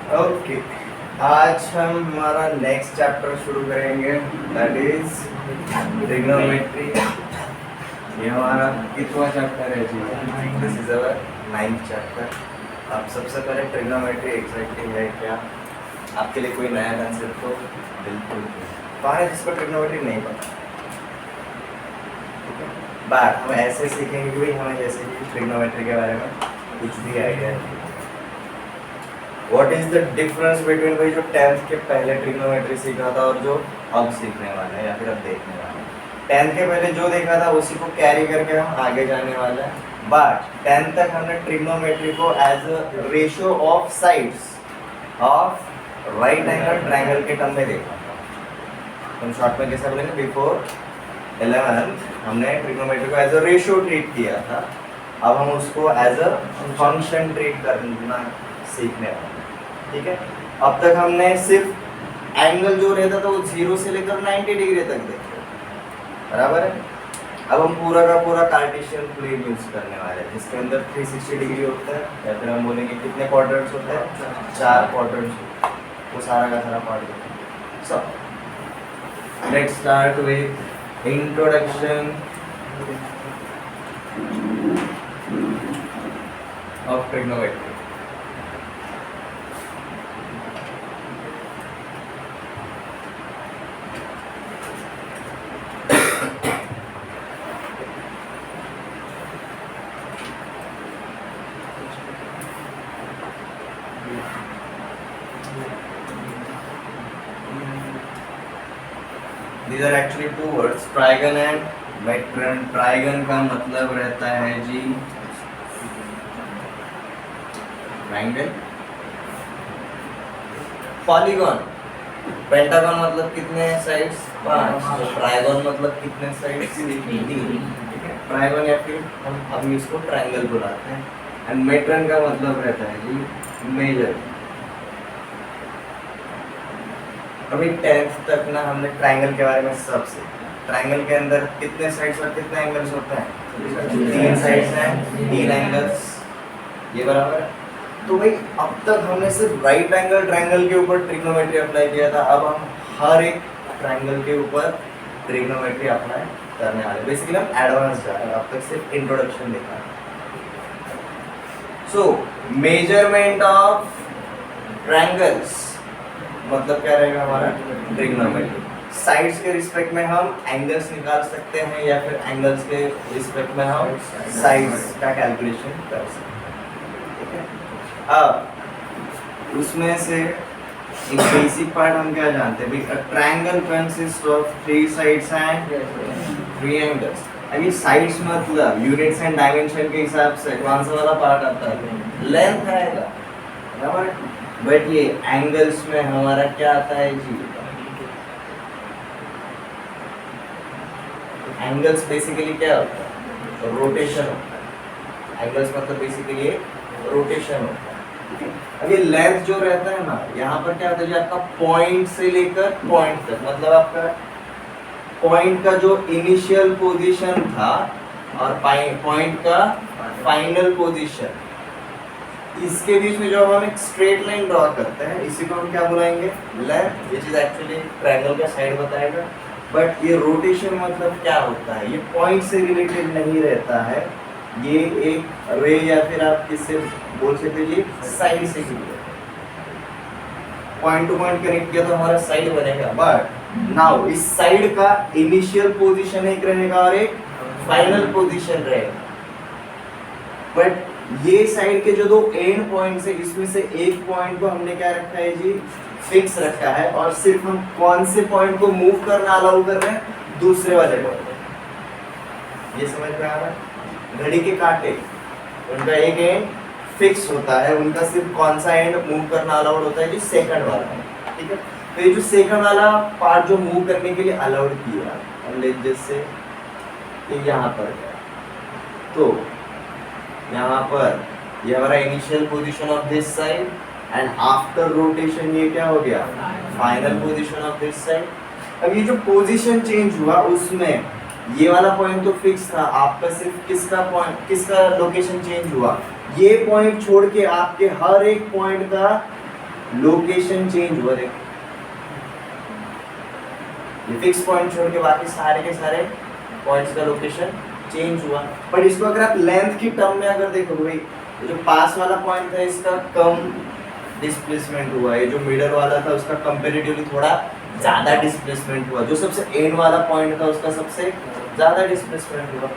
Okay, आज हम हमारा नेक्स्ट चैप्टर शुरू करेंगे, दैट इज ट्रिग्नोमेट्री। ये हमारा कितवां चैप्टर है जी? This is our 9th chapter. अब सबसे पहले ट्रिग्नोमेट्री एग्जैक्टली है क्या, आपके लिए कोई नया कंसेप्ट तो बिल्कुल कौन है जिसको ट्रिग्नोमेट्री नहीं पता? बट हम ऐसे सीखेंगे कि भाई हमें जैसे कि ट्रिग्नोमेट्री के बारे में कुछ भी आइडिया नहीं। What is the difference between भाई जो 10th के पहले ट्रिग्नोमेट्री सीखा था और जो अब सीखने वाला है या फिर अब देखने वाला है? 10th के पहले जो देखा था उसी को कैरी करके हम आगे जाने वाले हैं। बट 10th तक हमने ट्रिग्नोमेट्री को as a ratio of sides of right angle triangle के टर्म में देखा था। हम शॉर्ट में कैसे बोलेंगे, बिफोर 11th हमने ट्रिग्नोमेट्री को एज अ रेशियो ट्रीट किया था। अब हम उसको एज अ फंक्शन ट्रीट करना सीखने वाले हैं। ठीक है, अब तक हमने सिर्फ एंगल जो रहता था वो 0 से लेकर 90 डिग्री तक देखे, बराबर है। अब हम पूरा का पूरा कार्टेशियन प्लेन यूज करने वाले हैं जिसके अंदर 360 डिग्री होता है, या फिर हम बोलेंगे कितने क्वाड्रेंट्स होते हैं? 4 क्वाड्रेंट्स। वो सारा का सारा पार्ट होता है। So let's start with introduction of trigonometry. These are actually two words, trigon and metron. Trigon का मतलब रहता है जी ट्रायंगल। पॉलीगॉन, पेंटागन मतलब कितने साइड्स? 5। तो ट्राइगन मतलब कितने साइड्स? 3। ठीक है, ट्राइगन या फिर हम अभी इसको ट्रायंगल बुलाते हैं। एंड मेट्रन का मतलब रहता है जी मेजर। अभी 10th तक ना हमने ट्रायंगल के बारे में सब सीखा। ट्रायंगल के अंदर कितने साइड्स और कितने एंगल्स होते हैं? 3 साइड्स हैं, 3 एंगल्स, ये बराबर है। तो भाई अब तक हमने सिर्फ राइट एंगल ट्रायंगल के ऊपर ट्रिग्नोमेट्री अप्लाई किया था। अब हम हर एक ट्रायंगल के ऊपर ट्रिग्नोमेट्री अप्लाई करने वाले। बेसिकली हम एडवांस जा रहे हैं, अब तक सिर्फ इंट्रोडक्शन देखा। सो मेजरमेंट ऑफ ट्रायंगल्स मतलब क्या रहेगा हमारा? ट्रिग्नोमेट्री। साइड्स के रिस्पेक्ट में हम एंगल्स निकाल सकते हैं या फिर एंगल्स के रिस्पेक्ट में हम साइड्स का कैलकुलेशन कर सकते हैं। ठीक है, अब उसमें से एक बेसिक पार्ट हम क्या जानते हैं? भाई triangle consist of 3 sides and 3 angles. अब ये साइड्स मतलब यूनिट्स एंड डायमेंशन के हिसाब से कौन सा वाला पार्ट आता है? लेंथ आएगा, बराबर। बट ये एंगल्स में हमारा क्या आता है जी? एंगल्स बेसिकली क्या होता है? रोटेशन होता है। एंगल्स मतलब बेसिकली रोटेशन होता है। अब ये लेंथ जो रहता है ना, यहाँ पर क्या होता है जी? आपका पॉइंट से लेकर पॉइंट तक, मतलब आपका पॉइंट का जो इनिशियल पोजीशन था और पॉइंट का फाइनल पोजीशन, इसके बीच में जो हम एक स्ट्रेट लाइन ड्रॉ करते हैं इसी को हम क्या बुलाएंगे? Length, which is actually triangle का साइड बताएगा। बट ये रोटेशन मतलब क्या होता है? ये पॉइंट से रिलेटेड नहीं रहता है, ये एक रे या फिर आप किससे बोल सकते जी? साइड से पॉइंट टू पॉइंट कनेक्ट किया तो हमारा साइड बनेगा। बट नाउ इस साइड का इनिशियल पोजीशन एक रहेगा और एक फाइनल पोजीशन रहेगा। बट ये साइड के जो 2 एंड पॉइंट्स है इसमें से एक पॉइंट को हमने क्या रखा है जी? फिक्स रखा है, और सिर्फ हम कौन से पॉइंट को मूव करना अलाउ कर रहे हैं? दूसरे वाले पॉइंट। ये समझ में आ रहा है? घड़ी के कांटे, उनका एक एंड फिक्स होता है, उनका सिर्फ कौन सा एंड मूव करना अलाउड होता है जी? सेकंड वाला। ठीक है, तो ये जो सेकंड वाला पार्ट जो मूव करने के लिए अलाउड किया, जैसे यहाँ पर गया तो यहाँ पर ये हमारा initial position of this side and after rotation ये क्या हो गया? Final position of this side. अब ये जो पोजीशन चेंज हुआ उसमें ये वाला पॉइंट तो फिक्स था, आपका सिर्फ किसका लोकेशन चेंज हुआ? ये पॉइंट छोड़ के आपके हर एक पॉइंट का लोकेशन चेंज हुआ, देखो ये फिक्स पॉइंट छोड़ के बाकी सारे के सारे पॉइंट्स का लोकेशन चेंज हुआ। बट इसको अगर आप लेंथ की टर्म में अगर देखो भाई, ये जो पास वाला पॉइंट था इसका कम डिस्प्लेसमेंट हुआ, ये जो मिडल वाला था उसका कंपैरेटिवली थोड़ा ज्यादा डिस्प्लेसमेंट हुआ, जो सबसे एंड वाला पॉइंट था उसका सबसे ज्यादा डिस्प्लेसमेंट हुआ।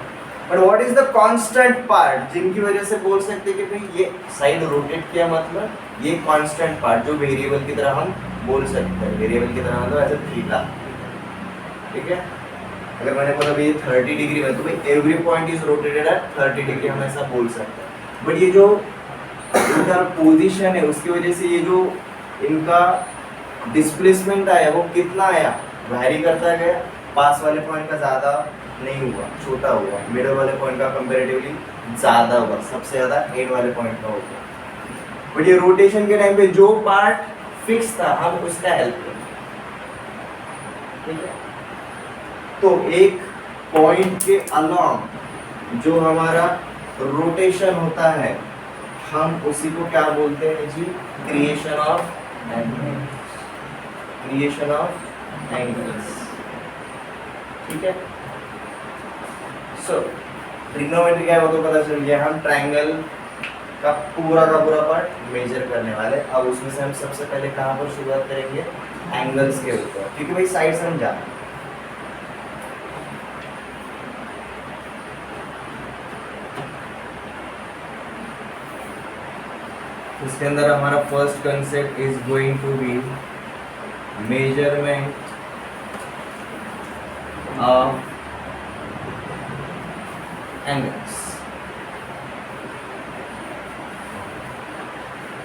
But what is the constant part, जिनकी वजह से बोल सकते हैं कि भाई ये साइड रोटेट किया, मतलब ये कांस्टेंट पार्ट जो वेरिएबल की तरह हम बोल सकते हैं, वेरिएबल की तरह मतलब ऐसे थीटा, ठीक है। अगर मैंने बोला भाई 30 डिग्री में, तो भाई every point is rotated eight 30 degree, हम ऐसा बोल सकते हैं। बट ये जो इनका पोजीशन है उसकी वजह से ये जो इनका डिस्प्लेसमेंट आया वो कितना आया, वैरी करता गया। पास वाले पॉइंट का ज़्यादा नहीं हुआ, छोटा हुआ, मिडल वाले पॉइंट का कंपैरेटिवली ज़्यादा हुआ, सबसे ज़्यादा एंड वाले पॉइंट का होगा। बट ये रोटेशन के टाइम पे जो पार्ट फिक्स था हम उसका हेल्प लेंगे, ठीक है। तो एक पॉइंट के अलॉन्ग जो हमारा रोटेशन होता है हम उसी को क्या बोलते हैं जी, creation of angles, creation of angles, ठीक है। सो ट्रिग्नोमेट्री क्या है वो तो पता चल गया। हम ट्रायंगल का पूरा पार्ट मेजर करने वाले। अब उसमें से हम सबसे पहले कहाँ पर शुरुआत करेंगे, एंगल्स के ऊपर, क्योंकि भाई साइड से हम जा रहे हैं। इसके अंदर हमारा first concept is going to be measurement of angles.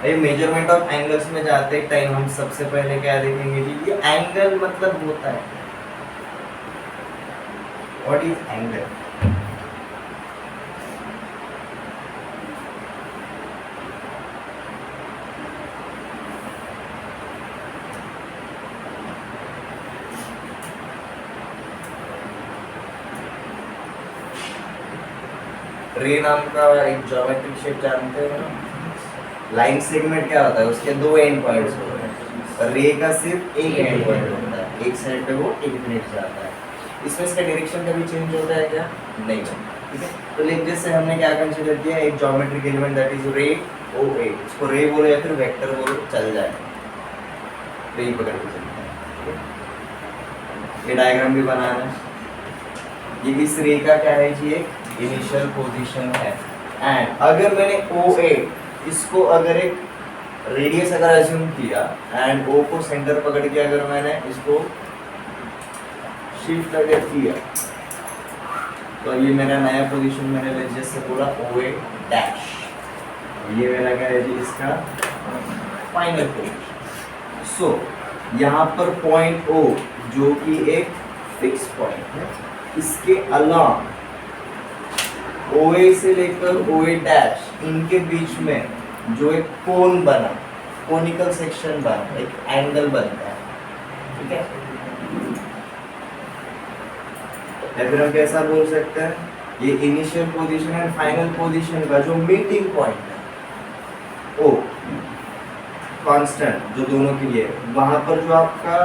ये मेजरमेंट ऑफ एंगल्स में जाते टाइम हम सबसे पहले क्या देखेंगे जी, ये एंगल मतलब होता है, व्हाट इज एंगल। रे नाम का एक ज्योमेट्रिक शेप जानते हो ना, लाइन सेगमेंट क्या होता है, उसके दो एंड पॉइंट्स होते हैं, रे का सिर्फ एक एंड पॉइंट होता है, एक साइड पे वो इंफिनिट जाता है। इसमें इसका डायरेक्शन कभी चेंज होता है क्या, नहीं होता, ठीक है। तो लेकिन जैसे हमने क्या कंसीडर किया, एक ज्योमेट्रिक एलिमेंट दैट इज रे ओ ए, उसको रे बोलो या फिर वेक्टर बोलो चल जाएगा, रे ही पकड़ के चलता है, ठीक है। ये डायग्राम भी बनाना है, ये इस रे का क्या है जी, एक इनिशियल पोजीशन है। एंड अगर मैंने ओ ए इसको अगर एक रेडियस अगर अज्यूम किया एंड ओ को सेंटर पकड़ के अगर मैंने इसको शिफ्ट अगर किया, तो ये मेरा नया पोजीशन मैंने जैसे बोला ओ ए डैश, ये मेरा क्या है जी, इसका फाइनल पोजीशन। सो यहाँ पर पॉइंट ओ जो कि एक फिक्स पॉइंट है, इसके अलावा OA से लेकर OA डैश इनके बीच में जो एक कोन बना, कोनिकल सेक्शन बना, एक एंगल बनता है, ठीक है। या फिर हम कैसा बोल सकते हैं, ये initial position and final position का जो मीटिंग पॉइंट है ओ कांस्टेंट जो दोनों के लिए, वहां पर जो आपका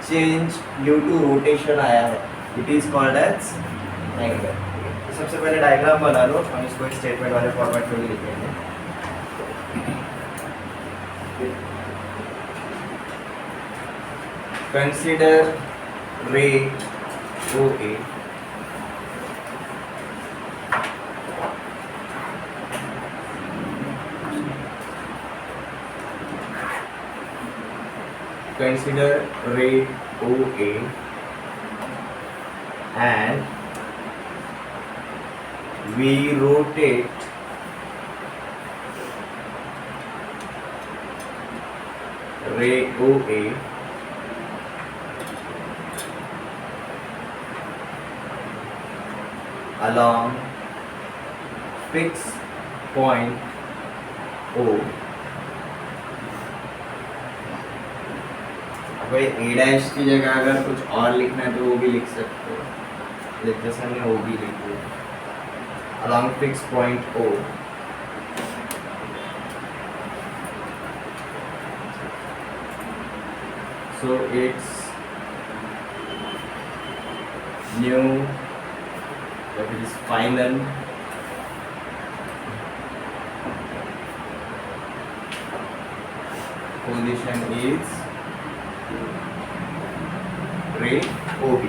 चेंज ड्यू टू रोटेशन आया है, it is called as angle. सबसे पहले डायग्राम बना लो, हम इसको एक स्टेटमेंट वाले फॉर्मेट में भी लिखेंगे। कंसीडर रे ओ ए consider ray OA and we rotate ray OA along fixed point O। भाई ए डैश की जगह अगर कुछ और लिखना है तो वो भी लिख सकते हो, जैसे हमने वो भी लिख दिया along fixed point O। so its new, that is final position is ray OB.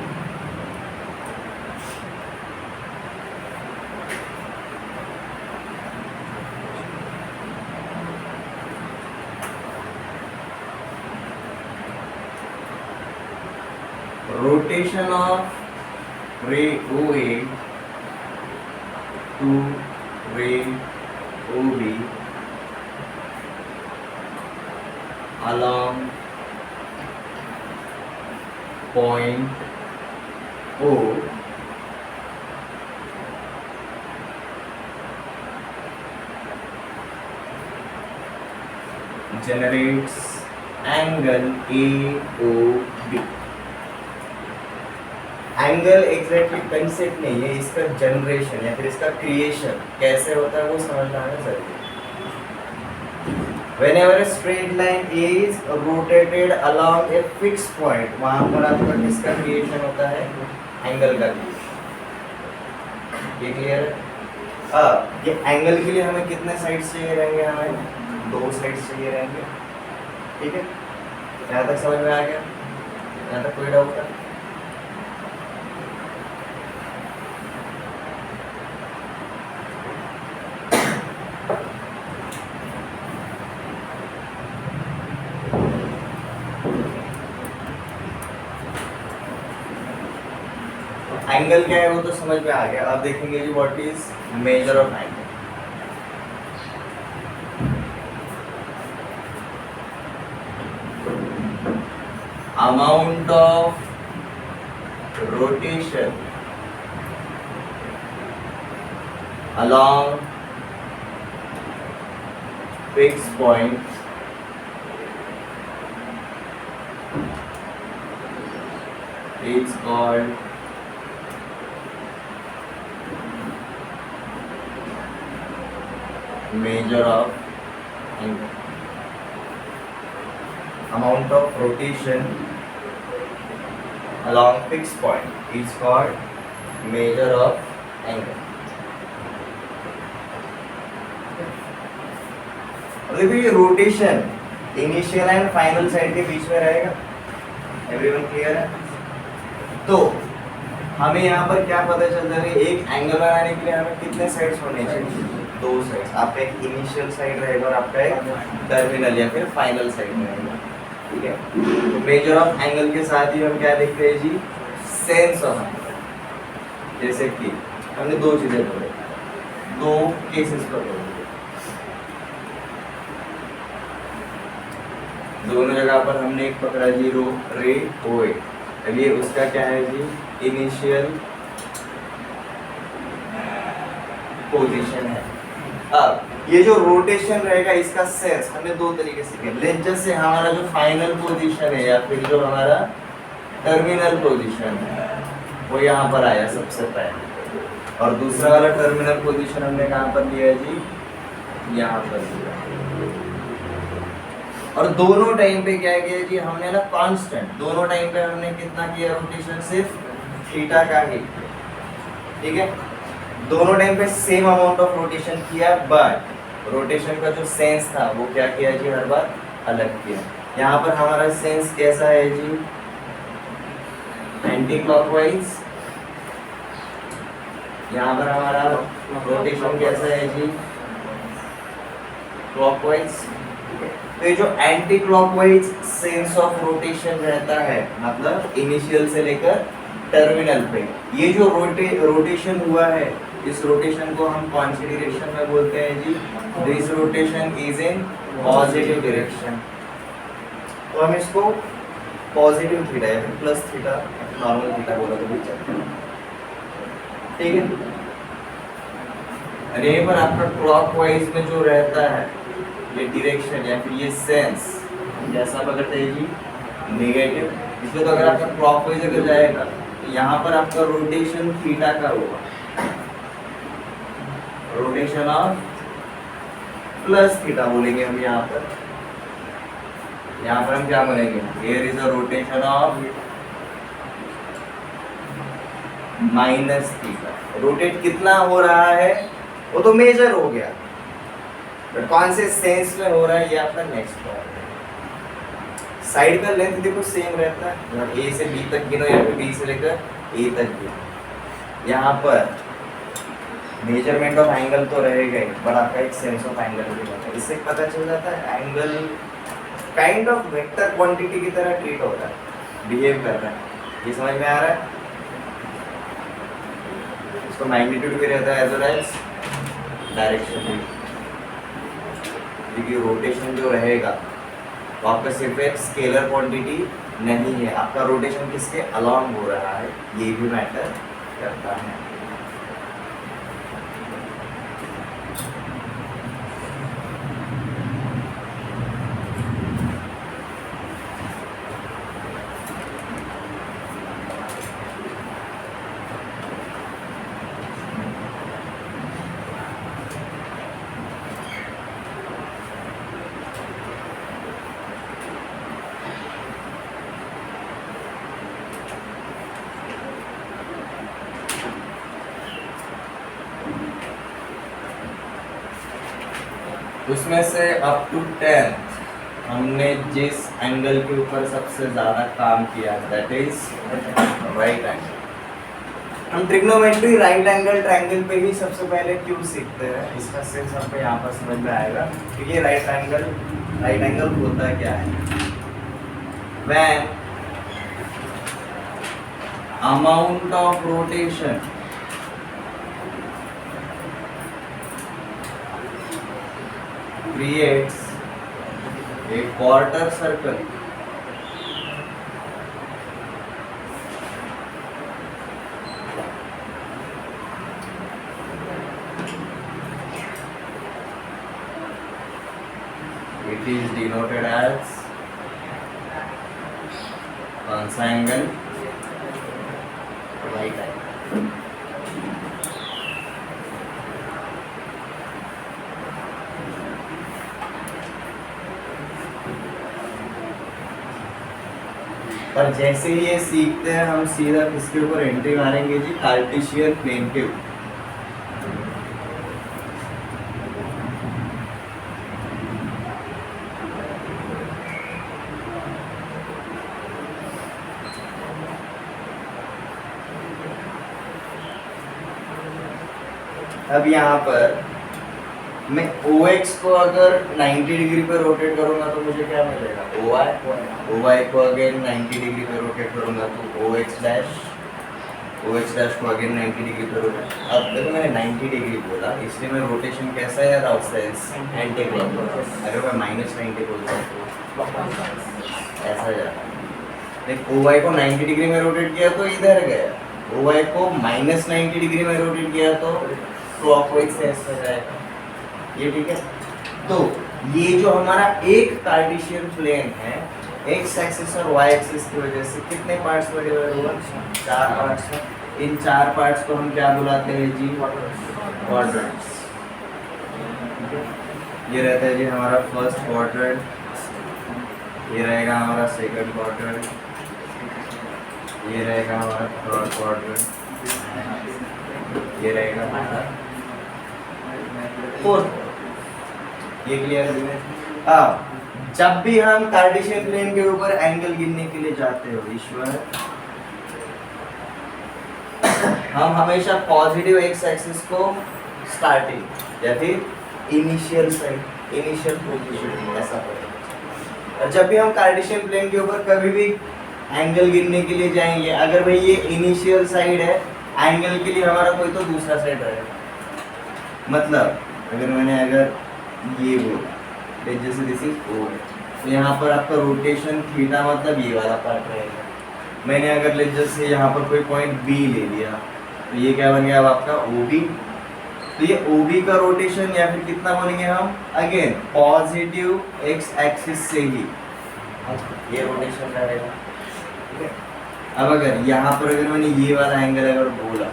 Rotation of ray OA to ray OB along point O generates angle AOB. Angle exactly concept नहीं है, इसका जनरेशन या फिर इसका creation कैसे होता है वो समझना है जरूरी। Whenever a straight line is rotated along a fixed point, वहां पर आपका किसका क्रिएशन होता है? एंगल का क्रिएशन। ये क्लियर है? ये एंगल के लिए हमें कितने साइड्स चाहिए रहेंगे? हमें 2 साइड्स चाहिए रहेंगे। ठीक है, यहाँ तक समझ में आ गया? यहाँ तक कोई डाउट है? एंगल क्या है वो तो समझ में आ गया। अब देखेंगे जी what is measure of angle. Amount of rotation along fixed point is called measure of angle. Amount of rotation along fixed point is called measure of angle. देखिए ये rotation initial and final side के बीच में रहेगा। Everyone clear है? तो हमें यहाँ पर क्या पता चलता है? एक एंगल बनाने के लिए हमें कितने साइड्स होने चाहिए? 2 साइड्स। आपका एक इनिशियल साइड रहेगा और आपका एक टर्मिनल या फिर फाइनल साइड रहेगा। ठीक है, तो मेजर ऑफ एंगल के साथ ही हम क्या देखते हैं जी? Sense of angle. जैसे कि हमने 2 चीजें पढ़ी, 2 केसेस पढ़े। दोनों जगह पर हमने एक पकड़ा जी रे ओए। चलिए उसका क्या है जी? इनिशियल पोजीशन है। अब ये जो रोटेशन रहेगा इसका सेंस हमने 2 तरीके से किया। लेट जैसे हमारा जो फाइनल पोजीशन है या फिर जो हमारा टर्मिनल पोजीशन है वो यहाँ पर आया सबसे पहले, और दूसरा वाला टर्मिनल पोजीशन हमने कहाँ पर लिया जी? यहाँ पर लिया। और दोनों टाइम पे क्या किया जी? हमने ना कांस्टेंट दोनों टाइम पे हमने कितना किया रोटेशन? सिर्फ थीटा का ही। ठीक है, दोनों टाइम पे सेम अमाउंट ऑफ रोटेशन किया, बट रोटेशन का जो सेंस था वो क्या किया जी? हर बार अलग किया। यहाँ पर हमारा सेंस कैसा है जी? Anti clockwise. यहाँ पर हमारा रोटेशन कैसा है जी? क्लॉकवाइज। तो ये जो anti clockwise sense of rotation रहता है, मतलब इनिशियल से लेकर टर्मिनल पे, ये जो रोटेशन हुआ है, इस रोटेशन को हम कौन सी डायरेक्शन में बोलते हैं जी? This rotation is in positive direction. तो हम इसको पॉजिटिव थीटा या फिर प्लस थीटा, नॉर्मल थीटा बोला तो भी चलता है। ठीक है, और यहीं पर आपका क्लॉकवाइज में जो रहता है ये डायरेक्शन या फिर ये सेंस कैसा पकड़ते हैं जी? नेगेटिव। इसमें तो अगर आपका क्लॉकवाइज अगर जाएगा तो यहाँ पर आपका रोटेशन थीटा का होगा, रोटेशन ऑफ प्लस थीटा बोलेंगे हम यहाँ पर। यहाँ पर हम क्या बोलेंगे, here is a rotation of minus theta. Rotate कितना हो रहा है वो तो मेजर हो गया, बट कौन से सेंस में हो रहा है ये आपका नेक्स्ट पॉइंट है। साइड का लेंथ देखो सेम रहता है, मतलब ए से बी तक गिनो या फिर बी से लेकर ए तक गिनो। यहाँ पर मेजरमेंट ऑफ एंगल तो रहेगा ही, बट आपका एक सेंस ऑफ एंगल भी रहता है। इससे पता चल जाता है angle kind of vector quantity की तरह ट्रीट होता है, बिहेव कर रहा है। ये समझ में आ रहा है? इसको मैग्नीट्यूड भी रहता है एज वेल एज डायरेक्शन भी, क्योंकि रोटेशन जो रहेगा तो आपका सिर्फ एक स्केलर क्वांटिटी नहीं है, आपका रोटेशन किसके अलॉन्ग हो रहा है ये भी मैटर करता है। उसमें से अप टू 10 हमने जिस एंगल के ऊपर सबसे ज्यादा काम किया दैट इज राइट एंगल। हम ट्रिग्नोमेट्री राइट एंगल ट्रायंगल पे ही सबसे पहले क्यों सीखते हैं, इसका सेंस आपको यहाँ पर समझ में आएगा कि ये राइट एंगल होता क्या है। When amount of rotation creates a quarter circle it is denoted as cons angle right angle। पर जैसे ही ये सीखते हैं हम सीधा किसके ऊपर एंट्री मारेंगे जी, कार्टेशियन प्लेन के ऊपर। अब यहाँ पर मैं OX को अगर 90 डिग्री पे रोटेट करूंगा तो मुझे क्या मिलेगा, OY को अगेन 90 डिग्री पे रोटेट करूंगा तो OX डैश को अगेन 90 डिग्री पे रोटेट। अब देखो मैंने 90 डिग्री बोला, इसलिए मैं रोटेशन कैसा है यार, सेंस एंटी क्लॉकवाइज। अगर मैं -90 बोलता हूँ तो ऐसा जाता है। देख OY को 90 डिग्री में रोटेट किया तो इधर गया, OY को -90 डिग्री में रोटेट किया तो क्लॉकवाइज सेंस में जाएगा। ये ठीक है। तो ये जो हमारा एक कार्टेशियन प्लेन है एक्स एक्सिस और वाई एक्सिस की वजह से कितने पार्ट्स में डिवाइड हुआ, 4 पार्ट्स में। इन 4 पार्ट्स को हम क्या बुलाते हैं जी, क्वाड्रेंट्स। ये रहता है जी हमारा फर्स्ट क्वाड्रेंट, ये रहेगा हमारा सेकंड क्वाड्रेंट, ये रहेगा हमारा थर्ड क्वाड्रेंट, ये रहेगा हमारा फोर्थ। ये क्लियर है? अब जब भी हम कार्टेशियन प्लेन के ऊपर एंगल गिनने के लिए जाते हो ईश्वर, हम हमेशा पॉजिटिव एक्स एक्सिस को स्टार्टिंग या फिर इनिशियल साइड, इनिशियल पोजीशन ऐसा करेंगे। और जब भी हम कार्टेशियन प्लेन के ऊपर कभी भी एंगल गिनने के लिए जाएंगे, अगर भाई ये इनिशियल साइड है एंगल के लिए हमारा कोई तो दूसरा साइड रहेगा। मतलब अगर ये बोला जैसे दिस इज O है तो यहाँ पर आपका रोटेशन थीटा मतलब ये वाला पार्ट रहेगा। मैंने अगर जैसे यहाँ पर कोई पॉइंट B ले लिया तो ये क्या बन गया अब आपका OB। तो ये OB का रोटेशन या फिर कितना बोलेंगे हम, अगेन पॉजिटिव एक्स एक्सिस से ही ये रोटेशन रहेगा। ठीक है। अब अगर यहाँ पर अगर मैंने ये वाला एंगल अगर बोला,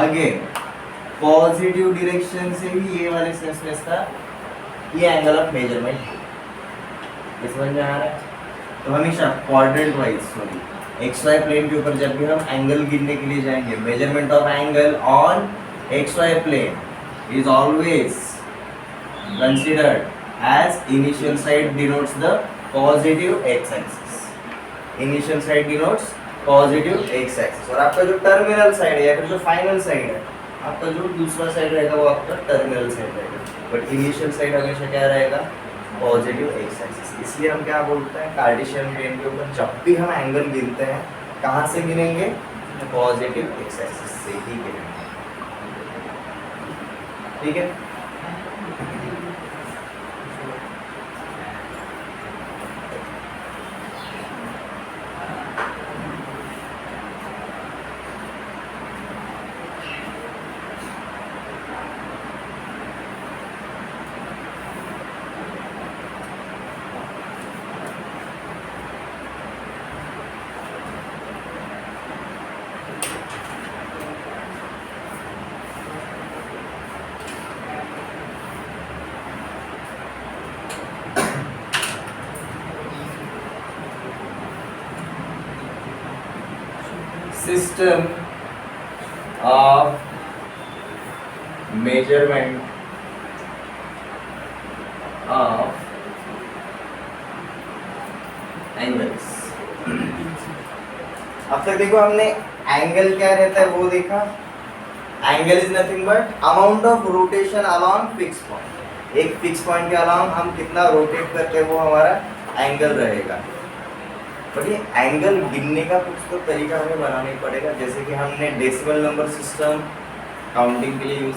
अगेन पॉजिटिव डायरेक्शन से ही ये वाले सेंस में इसका ये एंगल ऑफ मेजरमेंट, समझ में आ रहा है? तो हमेशा quadrant wise, sorry X Y plane के ऊपर जब भी हम एंगल गिनने के लिए जाएंगे, measurement of angle on X Y plane is always considered as initial side denotes the positive X axis, initial side denotes positive X axis, और आपका जो टर्मिनल साइड है या फिर जो फाइनल साइड है, आपका जो दूसरा साइड रहेगा वो आपका टर्मिनल साइड रहेगा, बट इनिशियल साइड हमेशा क्या रहेगा, पॉजिटिव एक्स एक्सिस। इसलिए हम क्या बोलते हैं, कार्टेशियन प्लेन के ऊपर जब भी हम एंगल गिनते हैं, कहाँ से गिनेंगे, पॉजिटिव एक्स एक्सिस से ही गिनेंगे, ठीक है। System of measurement of angles। अब तक देखो हमने एंगल क्या रहता है वो देखा, angle is nothing but amount of rotation along fix point, एक फिक्स पॉइंट के अलॉन्ग हम कितना रोटेट करते हैं वो हमारा एंगल रहेगा। बट ये एंगल गिनने का कुछ तो तरीका हमें बनाना ही पड़ेगा, जैसे कि हमने डेसिमल नंबर सिस्टम काउंटिंग के लिए यूज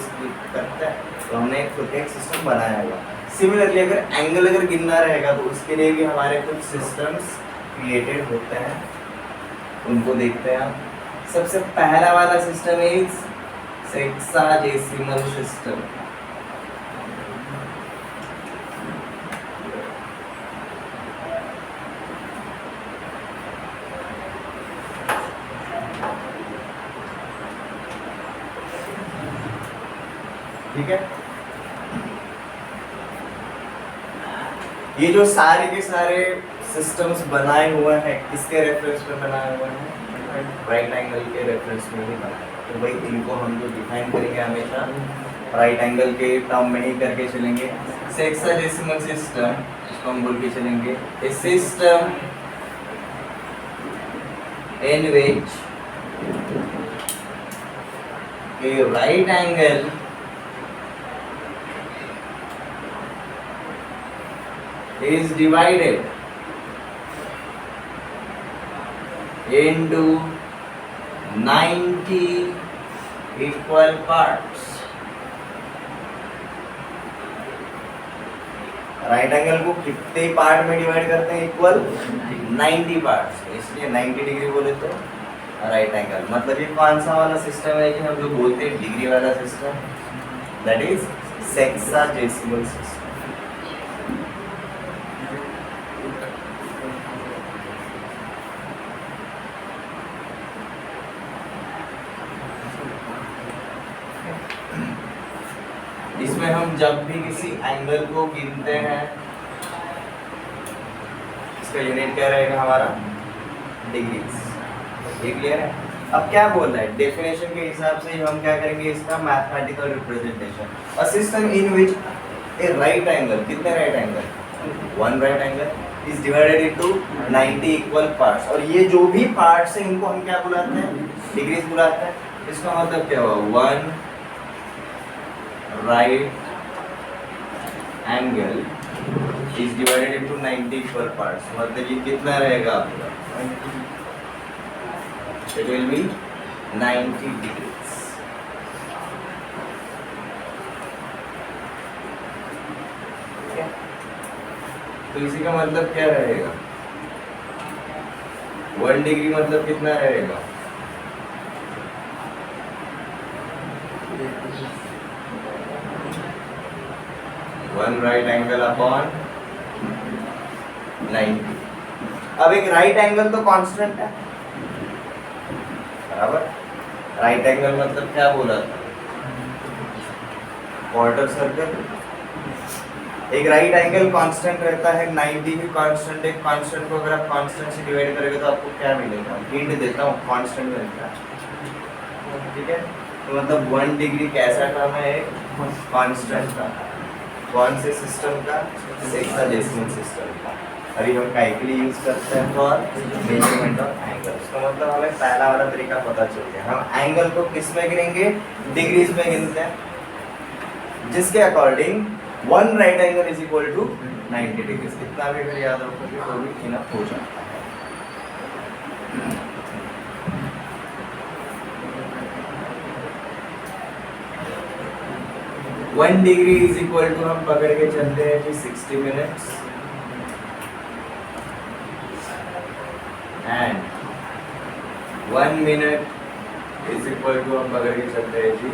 करता है, तो हमने खुद एक सिस्टम बनाया हुआ। सिमिलरली अगर एंगल गिनना रहेगा तो उसके लिए भी हमारे कुछ सिस्टम्स क्रिएटेड होते हैं, उनको देखते हैं हम। सबसे पहला वाला सिस्टम इज सेक्साडेसिमल सिस्टम। ठीक है, ये जो सारे के सारे सिस्टम्स बनाए हुए हैं किसके रेफरेंस में बनाए हुए हैं, राइट एंगल के रेफरेंस में ही बनाए हुए। तो भाई इनको हम जो डिफाइन करेंगे हमेशा राइट एंगल के टर्म में ही करके चलेंगे। सेक्साडेसिमल सिस्टम इसको हम बोल के चलेंगे a system in which a right angle is divided into 90 equal parts। Right angle को कितने पार्ट में डिवाइड करते हैं, इक्वल 90 पार्ट्स, इसलिए 90 डिग्री बोले तो राइट एंगल। मतलब ये कौन सा वाला सिस्टम है कि हम जो बोलते हैं डिग्री वाला system, that is sexagesimal system. इसमें हम जब भी किसी एंगल को गिनते हैं, इसका यूनिट क्या रहेगा हमारा, डिग्रीज। ये क्लियर है। अब क्या बोल रहा है, डेफिनेशन के हिसाब से हम क्या करेंगे, इसका mathematical representation. A system in which a right angle, कितने right angle, one right angle is divided into 90 equal parts, और ये जो भी पार्ट्स हैं इनको हम क्या बुलाते हैं, डिग्रीज बुलाते हैं। इसका मतलब क्या हुआ, one right angle is divided into 90 equal parts, मतलब ये कितना रहेगा आपका, इट विल बी 90 डिग्रीज। तो इसी का मतलब क्या रहेगा, 1 डिग्री मतलब कितना रहेगा, वन राइट एंगल अपॉन 90। अब एक राइट एंगल तो कांस्टेंट है, बराबर। राइट एंगल मतलब क्या बोला था, क्वार्टर सर्कल एक राइट एंगल कांस्टेंट रहता है 90 भी कांस्टेंट, एक कांस्टेंट को अगर आप कांस्टेंट से डिवाइड करोगे तो आपको क्या मिलेगा, हिंट देता हूँ, कांस्टेंट मिलता है, ठीक है। तो मतलब 1 डिग्री कैसा टर्म है, कांस्टेंट का, कौन से सिस्टम का, हेक्साडेसिमल सिस्टम का। अभी हम काइकली यूज करते हैं फॉर मेजरमेंट ऑफ एंगल्स। तो मतलब हमें पहला वाला तरीका पता चल गया, हम एंगल को किस में गिनेंगे, डिग्रीज में गिनते हैं, जिसके according 1 right angle is equal to 90 degree. इतना भी अगर याद रखोगे तो भी इनफ हो जाता है। One degree is equal to, हम पकड़ के चलते हैं कि 60 minutes, and 1 minute is equal to, हम पकड़ के चलते हैं जी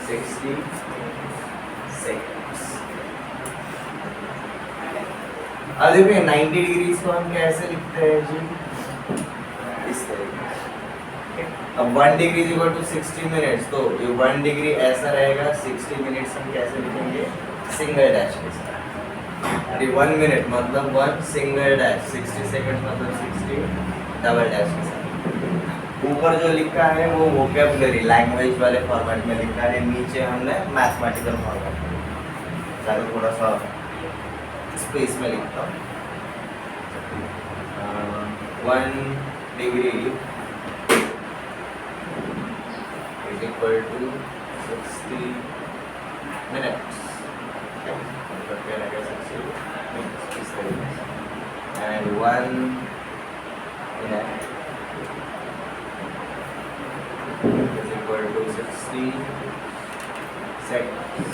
60 सेकेंड्स। अब देखिए 90 डिग्रीज को हम कैसे लिखते हैं जी, इस तरीके से। अब 1 degree is equal to 60 minutes, तो ये 1 डिग्री ऐसा रहेगा, 60 मिनट्स हम कैसे लिखेंगे, सिंगल डैश के साथ। अरे 1 मिनट मतलब 1 सिंगल डैश, 60 सेकंड मतलब 60 डबल डैश के साथ। ऊपर जो लिखा है वो वोकैबुलरी लैंग्वेज वाले फॉर्मेट में लिखा है, नीचे हमने मैथमेटिकल फॉर्मेट में, चलो थोड़ा सा स्पेस में लिखता हूँ। 1 degree is equal to 60 minutes, and 1 minute is equal to 60 seconds.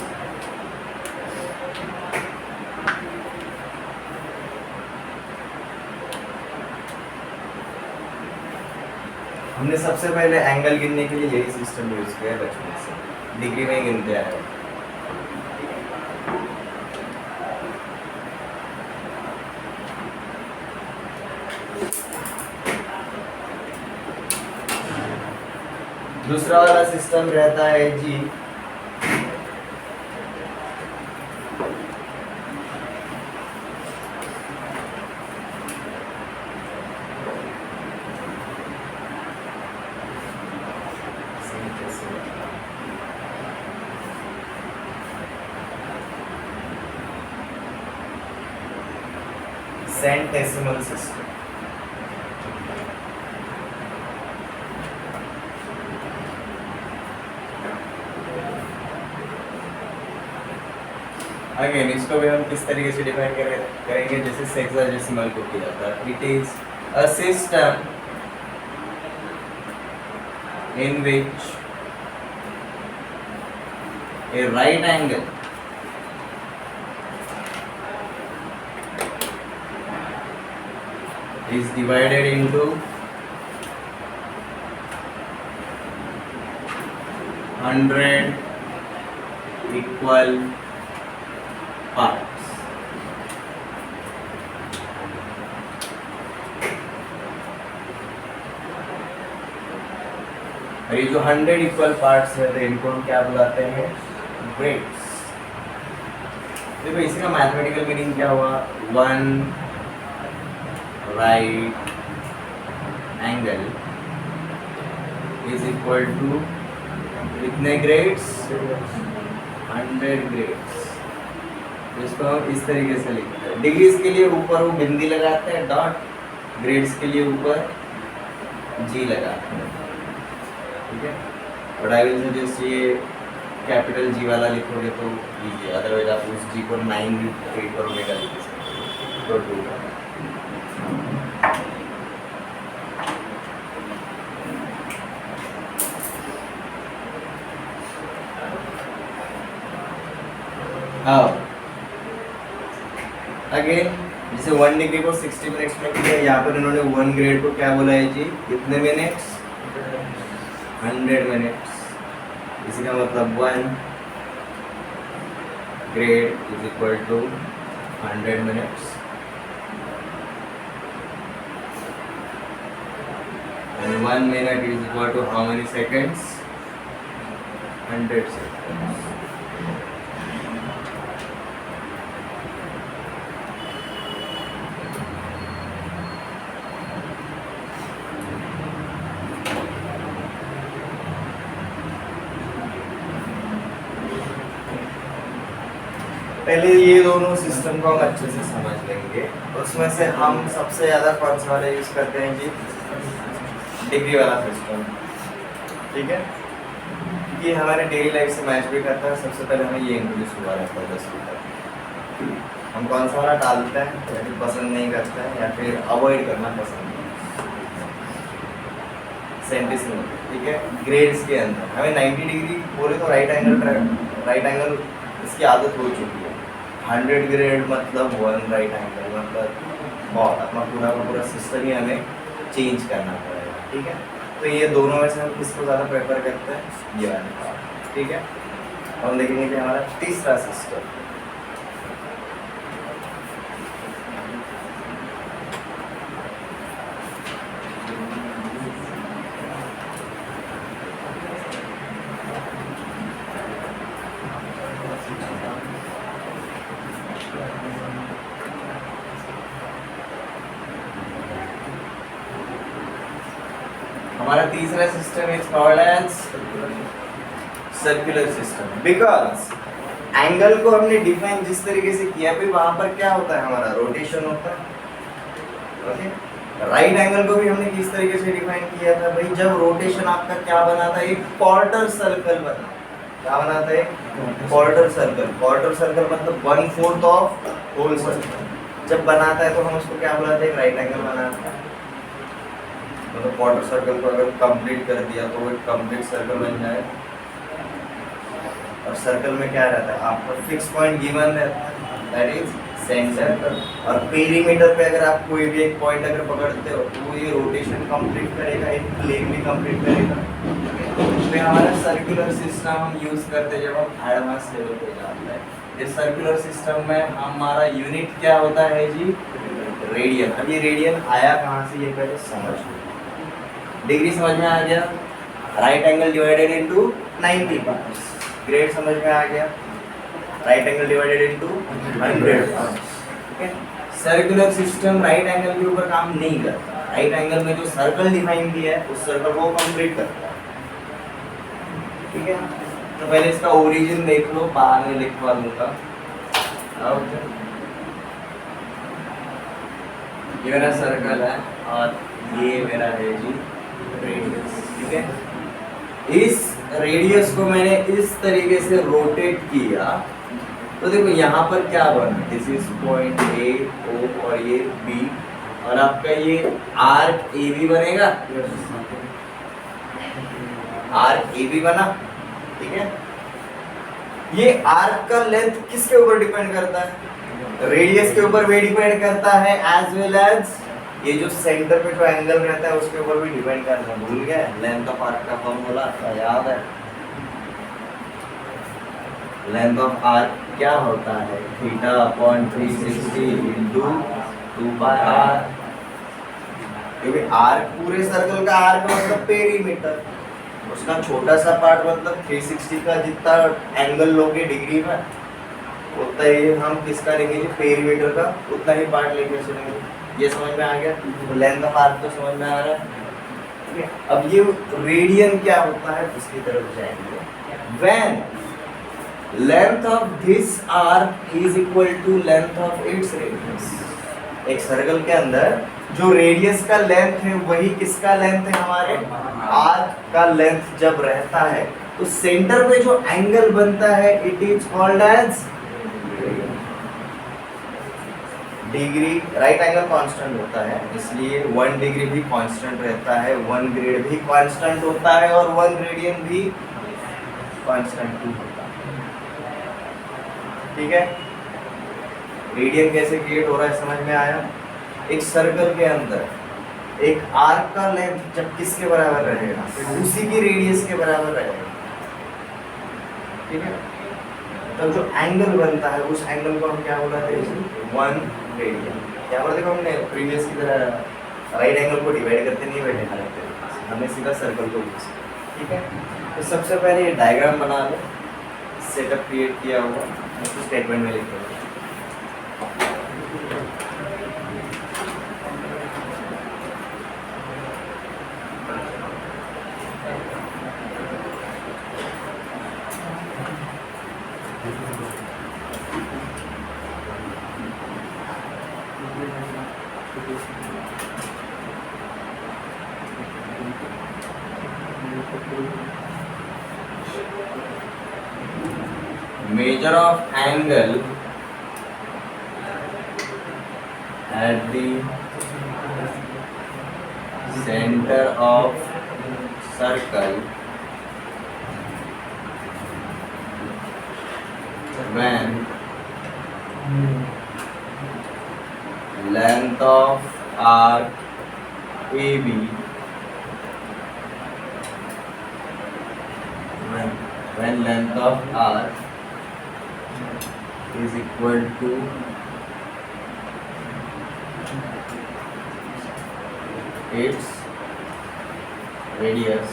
हमने सबसे पहले एंगल गिनने के लिए यही सिस्टम यूज किया है बचपन से, डिग्री में गिनते आए। दूसरा वाला सिस्टम रहता है जी सेंटेसिमल सिस्टम। अगेन इसको भी हम किस तरीके से डिफाइन करेंगे, जैसे सेक्साडेसिमल को किया जाता है। It is a system in which a right angle is divided into 100 equal parts. और ये जो 100 इक्वल पार्ट्स है, इनको हम क्या बुलाते हैं, ग्रेड्स। देखो इसका मैथमेटिकल मीनिंग क्या हुआ, 1 right angle is equal to कितने ग्रेड्स, 100 ग्रेड्स। इसको हम इस तरीके से लिखते हैं। डिग्रीज के लिए ऊपर वो बिंदी लगाते हैं डॉट, ग्रेड्स के लिए ऊपर जी लगाते हैं, ठीक है। और आई विल सजेस्ट ये कैपिटल जी वाला लिखोगे तो इजी, अदरवाइज आप उस जी को 9 भी ट्रीट करोगे का लिख सकते हो, तो टू का। अगेन जैसे 1 डिग्री को 60 मिनट्स में किया, यहाँ पर इन्होंने 1 ग्रेड को क्या बोला है जी, कितने मिनट्स, 100 मिनट्स। इसी का मतलब 1 grade is equal to 100 minutes, and 1 minute is equal to how many seconds, 100 seconds. पहले ये दोनों सिस्टम को हम अच्छे से समझ लेंगे। उसमें से हम सबसे ज़्यादा कौन सा वाला यूज़ करते हैं जी? डिग्री वाला सिस्टम, ठीक है, क्योंकि हमारे डेली लाइफ से मैच भी करता है। सबसे पहले हमें ये इंट्रोड्यूस हुआ रहता है 10वीं तक। हम कौन सा वाला टालते हैं या फिर पसंद नहीं करते हैं या फिर अवॉइड करना पसंद है, सेंटिस में, ठीक है। ग्रेड्स के अंदर हमें 90 डिग्री बोले तो राइट एंगल इसकी आदत हो चुकी है। 100 ग्रेड मतलब 1 राइट एंगल मतलब बहुत, अपना पूरा का पूरा सिस्टम ही हमें चेंज करना पड़ेगा, ठीक है। तो ये दोनों में से हम किसको ज़्यादा प्रेफर करते हैं? ये वाला, ठीक है। हम देखेंगे कि हमारा तीसरा सिस्टम, हमारा तीसरा system is called as circular system. Because angle को हमने डिफाइन जिस तरीके से किया, भाई वहां पर क्या होता है? हमारा रोटेशन होता है, ओके। राइट एंगल को भी हमने किस तरीके से डिफाइन किया था? भाई जब रोटेशन आपका क्या बना था? एक क्वार्टर सर्कल बना। क्या बना था? एक क्वार्टर सर्कल। क्वार्टर सर्कल मतलब 1/4 ऑफ होल सर्कल जब बनाता है तो हम उसको क्या बुलाते हैं? राइट एंगल बनाते हैं। मतलब क्वार्टर सर्कल को अगर कंप्लीट कर दिया तो वो एक कंप्लीट सर्कल बन जाए। और सर्कल में क्या रहता है? आपका फिक्स पॉइंट गिवन रहता है, दैट इज सेंटर। और पेरीमीटर पे अगर आप कोई भी एक पॉइंट अगर पकड़ते हो तो ये रोटेशन कंप्लीट करेगा, एक प्लेन भी कंप्लीट करेगा। तो हमारा सर्कुलर सिस्टम हम यूज करते हैं जब हम एडवांस लेवल पे जाते हैं। इस सर्कुलर सिस्टम में हमारा यूनिट क्या होता है जी? रेडियन। अब ये रेडियन आया कहाँ से ये पहले समझ लो। डिग्री समझ में आ गया, right angle divided into 90 parts. Grade समझ में आ गया, right angle divided into 100 parts, ठीक है। सर्कुलर सिस्टम राइट एंगल के ऊपर काम नहीं करता। राइट एंगल में जो सर्कल डिफाइन किया है उस सर्कल को कंप्लीट करता है, ठीक है। तो पहले इसका ओरिजिन देख लो, बाद में लिखवा दूंगा। ये मेरा सर्कल है और ये मेरा है जी रेडियस, ठीक है। इस रेडियस को मैंने इस तरीके से रोटेट किया तो देखो यहाँ पर क्या बना? दिस इज पॉइंट ए, ओ और ये बी, और आपका ये आर्क ए बी बनेगा। आर्क ए बी बना, ठीक है। ये आर्क का लेंथ किसके ऊपर डिपेंड करता है? रेडियस के ऊपर भी डिपेंड करता है, एज वेल एज ये जो सेंटर पे जो एंगल रहता है उसके ऊपर भी डिपेंड करता है। भूल गए? लेंथ ऑफ आर्क का फॉर्मूला याद है? लेंथ ऑफ आर्क क्या होता है? Theta upon 360 into 2πr। क्योंकि आर्क पूरे सर्कल का आर्क मतलब पेरीमीटर, उसका छोटा सा पार्ट मतलब 360 का जितना एंगल लोगे डिग्री में उतना ही हम किसका लेंगे? पेरीमीटर का उतना ही पार्ट लेके चलेंगे। ये समझ में आ गया? तो लेंथ ऑफ आर्क तो समझ में आ रहा है, ठीक है। अब ये रेडियन क्या होता है उसकी तरफ जाएंगे। When length of this arc is equal to length of its radius. एक सर्कल के अंदर जो रेडियस का लेंथ है वही किसका लेंथ है? हमारे आर्क का लेंथ जब रहता है तो सेंटर पे जो एंगल बनता है it is called as degree. Right angle constant होता है इसलिए 1 डिग्री भी कांस्टेंट रहता है, 1 ग्रेड भी कांस्टेंट होता है और 1 रेडियन भी कांस्टेंट होता है, ठीक है। रेडियन कैसे क्रिएट हो रहा है समझ में आया? एक सर्कल के अंदर एक आर्क का लेंथ जब किसके बराबर रहेगा? उसी की रेडियस के बराबर रहेगा, ठीक है। तब जो एंगल बनता है उस एंगल को हम क्या बोलते हैं? 1 रेडियन। यहाँ पर देखो हमने प्रीवियस की तरह राइट एंगल को डिवाइड करते नहीं बैठे, हमने सीधा सर्कल को यूज किया, ठीक है। तो सबसे पहले ये डायग्राम बना लो, सेटअप क्रिएट किया हुआ उसको स्टेटमेंट में लिख दो। measure of angle at the center of circle when length of arc AB when length of arc is equal to its radius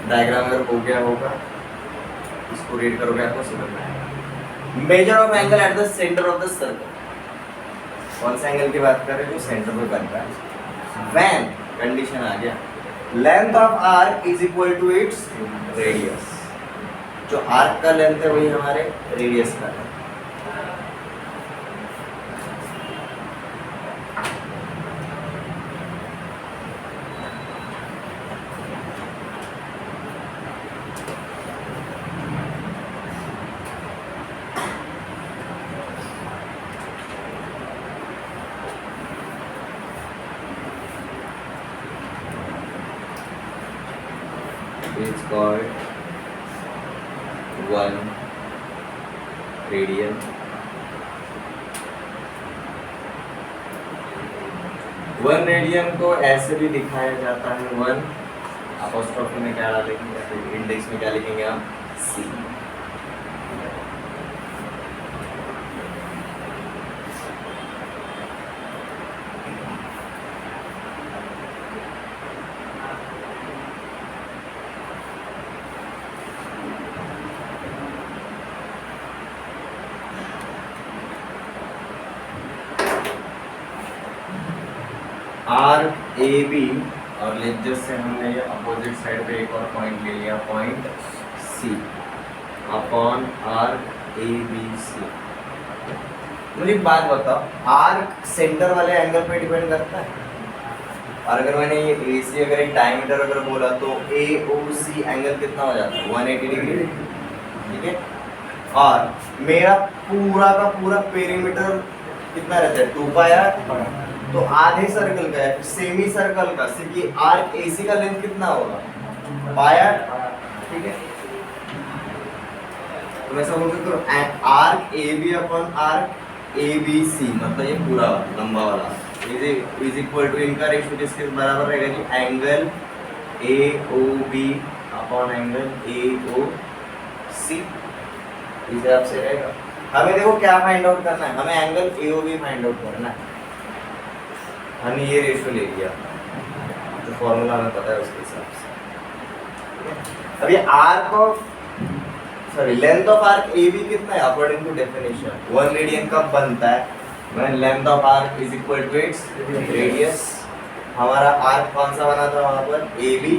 diagram अगर हो गया होगा इसको रीड करोगे आपको समझ में आएगा। Major of angle at the centre of the circle, कौन सा एंगल की बात कर रहे हैं जो सेंटर में बन रहा है। व्हेन कंडीशन आ गया length of arc is equal to its radius, जो आर्क का लेंथ है वही हमारे रेडियस का है। It's called 1 radian. 1 रेडियन को ऐसे भी दिखाया जाता है 1 अपोस्ट्रोफी में क्या डालेंगे, इंडेक्स में क्या लिखेंगे हम C। आर्क ए बी और लेजर से हमने ये अपोजिट साइड पे एक और पॉइंट ले लिया, point C upon arc A B C. मुझे एक बात बताओ, आर्क सेंटर वाले एंगल पे डिपेंड करता है, और अगर मैंने ये ए सी अगर एक डायमीटर अगर बोला तो ए ओ सी एंगल कितना हो जाता है 180 डिग्री, ठीक है। और मेरा पूरा का पूरा पेरीमीटर कितना रहता है 2 पाई आर, तो आधे सर्कल का है सेमी सर्कल का सिर्फ ये आर्क एसी का लेंथ कितना होगा पाई आर, ठीक है। तो ऐसा बोल सकते हो arc A B upon arc A B C, मतलब ये पूरा लंबा वाला इज इक्वल टू इनका रेशियो किसके बराबर रहेगा जी, angle A O B upon angle A O C, इस हिसाब से रहेगा। हमें देखो क्या फाइंड आउट करना है, हमें angle A O B find out करना है। हमने ये रेशियो ले लिया जो फॉर्मूला हमें पता है उसके हिसाब से। अब ये arc of length of arc A B कितना है अकॉर्डिंग टू डेफिनेशन 1 रेडियन कब बनता है, when length of arc is equal to its radius. हमारा आर्क कौन सा बना था वहां पर ए बी,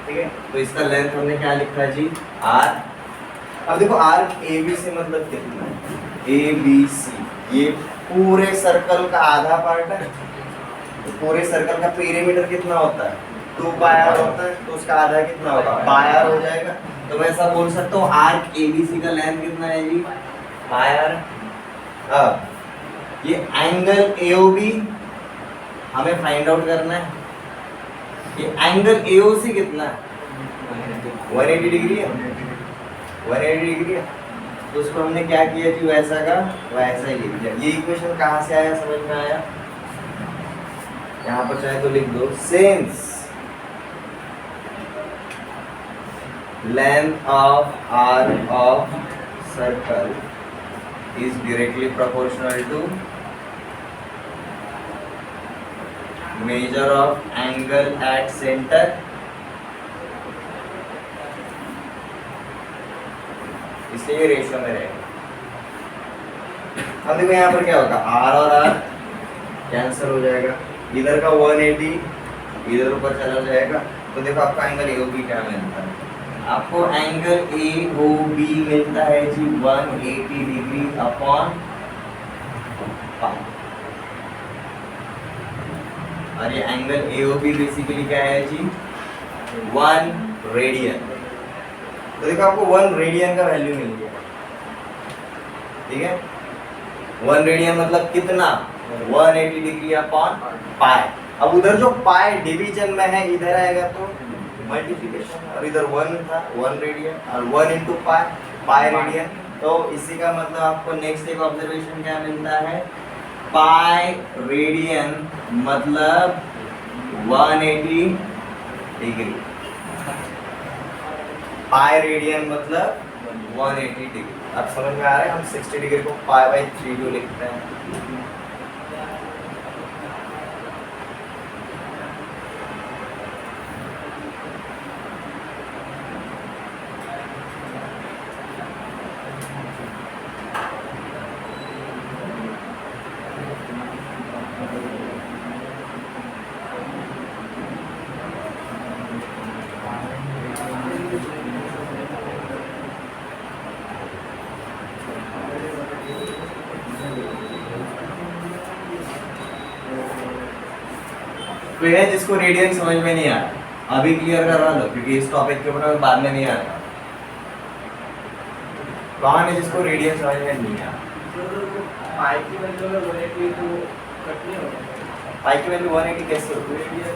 ठीक है, तो इसका लेंथ हमने क्या लिखा जी आर। अब देखो आर्क ए बी से मतलब कितना है, ए बी सी ये पूरे सर्कल का आधा पार्ट है, तो पूरे सर्कल का पेरीमीटर कितना होता है 2 पाई आर होता है, तो उसका आधा कितना होगा पाई आर हो जाएगा। तो मैं ऐसा बोल सकता हूँ आर्क एबीसी का लेंथ कितना है जी पाई आर। अब ये एंगल एओबी हमें फाइंड आउट करना है, ये एंगल एओसी कितना है 180 डिग्री है, 180 डिग्री है। तो उसको हमने क्या किया जी वैसा का वैसा ही लिख दिया। ये इक्वेशन कहाँ से आया समझ में आया, यहाँ पर चाहे तो लिख दो, since length of arc of circle is directly proportional to measure of angle at center इसलिए ये रेशियो में रहेगा। अब देखो यहाँ पर क्या होगा आर और आर कैंसिल हो जाएगा, इधर का 180 इधर ऊपर चला जाएगा, तो देखो आपका एंगल एओबी क्या मिलता है, आपको एंगल एओबी मिलता है जी 180 डिग्री अपॉन पाई। और ये एंगल AOB बेसिकली क्या है जी, 1 रेडियन। तो देखो आपको 1 रेडियन का वैल्यू मिल गया, ठीक है। 1 रेडियन मतलब कितना, 180 डिग्री अपॉन पाई। अब उधर जो पाई डिवीजन में है इधर आएगा तो मल्टीप्लिकेशन, और इधर 1 था 1 रेडियन और 1 इंटू पाई रेडियन। तो इसी का मतलब आपको नेक्स्ट एक ऑब्जर्वेशन क्या मिलता है, पाई रेडियन मतलब 180 डिग्री, पाई रेडियन मतलब 180 डिग्री। अब समझ में आ रहा है, हम 60 डिग्री को पाई बाई 3 क्यों लिखते हैं। तो है जिसको रेडियन समझ में नहीं आया अभी क्लियर करवा लो, क्योंकि इस टॉपिक के ऊपर बाद में नहीं आएगा। कौन है जिसको रेडियन समझ में नहीं आया, पाई की वैल्यू में 180 तो कट नहीं होगा। पाई की वैल्यू 180 कैसे होती है,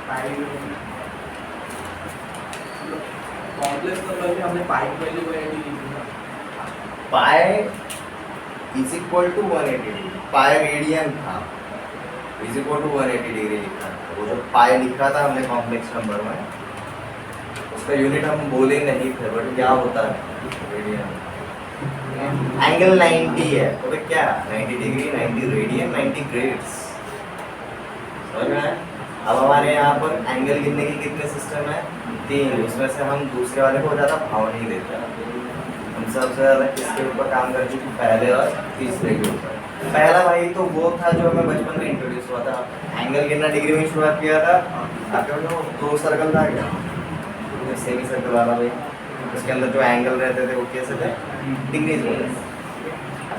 पाई कॉम्प्लेक्स नंबर में हमने पाई की वैल्यू 180 लिखी है। Pi is equal to 180 degree, pi radian था इज इक्वल टू 180 डिग्री लिखा था। वो जो पाई लिखा था हमने कॉम्प्लेक्स नंबर में, उसका यूनिट हम बोले नहीं थे, बट क्या होता है रेडियन। एंगल 90 है तो फिर क्या 90 डिग्री 90 रेडियन 90 ग्रेड्स, समझ में आया। अब हमारे यहाँ पर एंगल गिनने की कितने सिस्टम है, 3। उसमें से हम दूसरे वाले को ज़्यादा भाव नहीं देते, हम सबसे ज़्यादा किसके ऊपर काम करते हैं, पहले और तीसरे के ऊपर। पहला भाई तो वो था जो हमें बचपन में इंट्रोड्यूस हुआ था, एंगल गिनना डिग्री में शुरुआत किया था। आपके जो 2 सर्कल था क्या, सेमी सर्कल वाला भाई, उसके अंदर जो एंगल रहते थे वो कैसे थे, डिग्रीज में।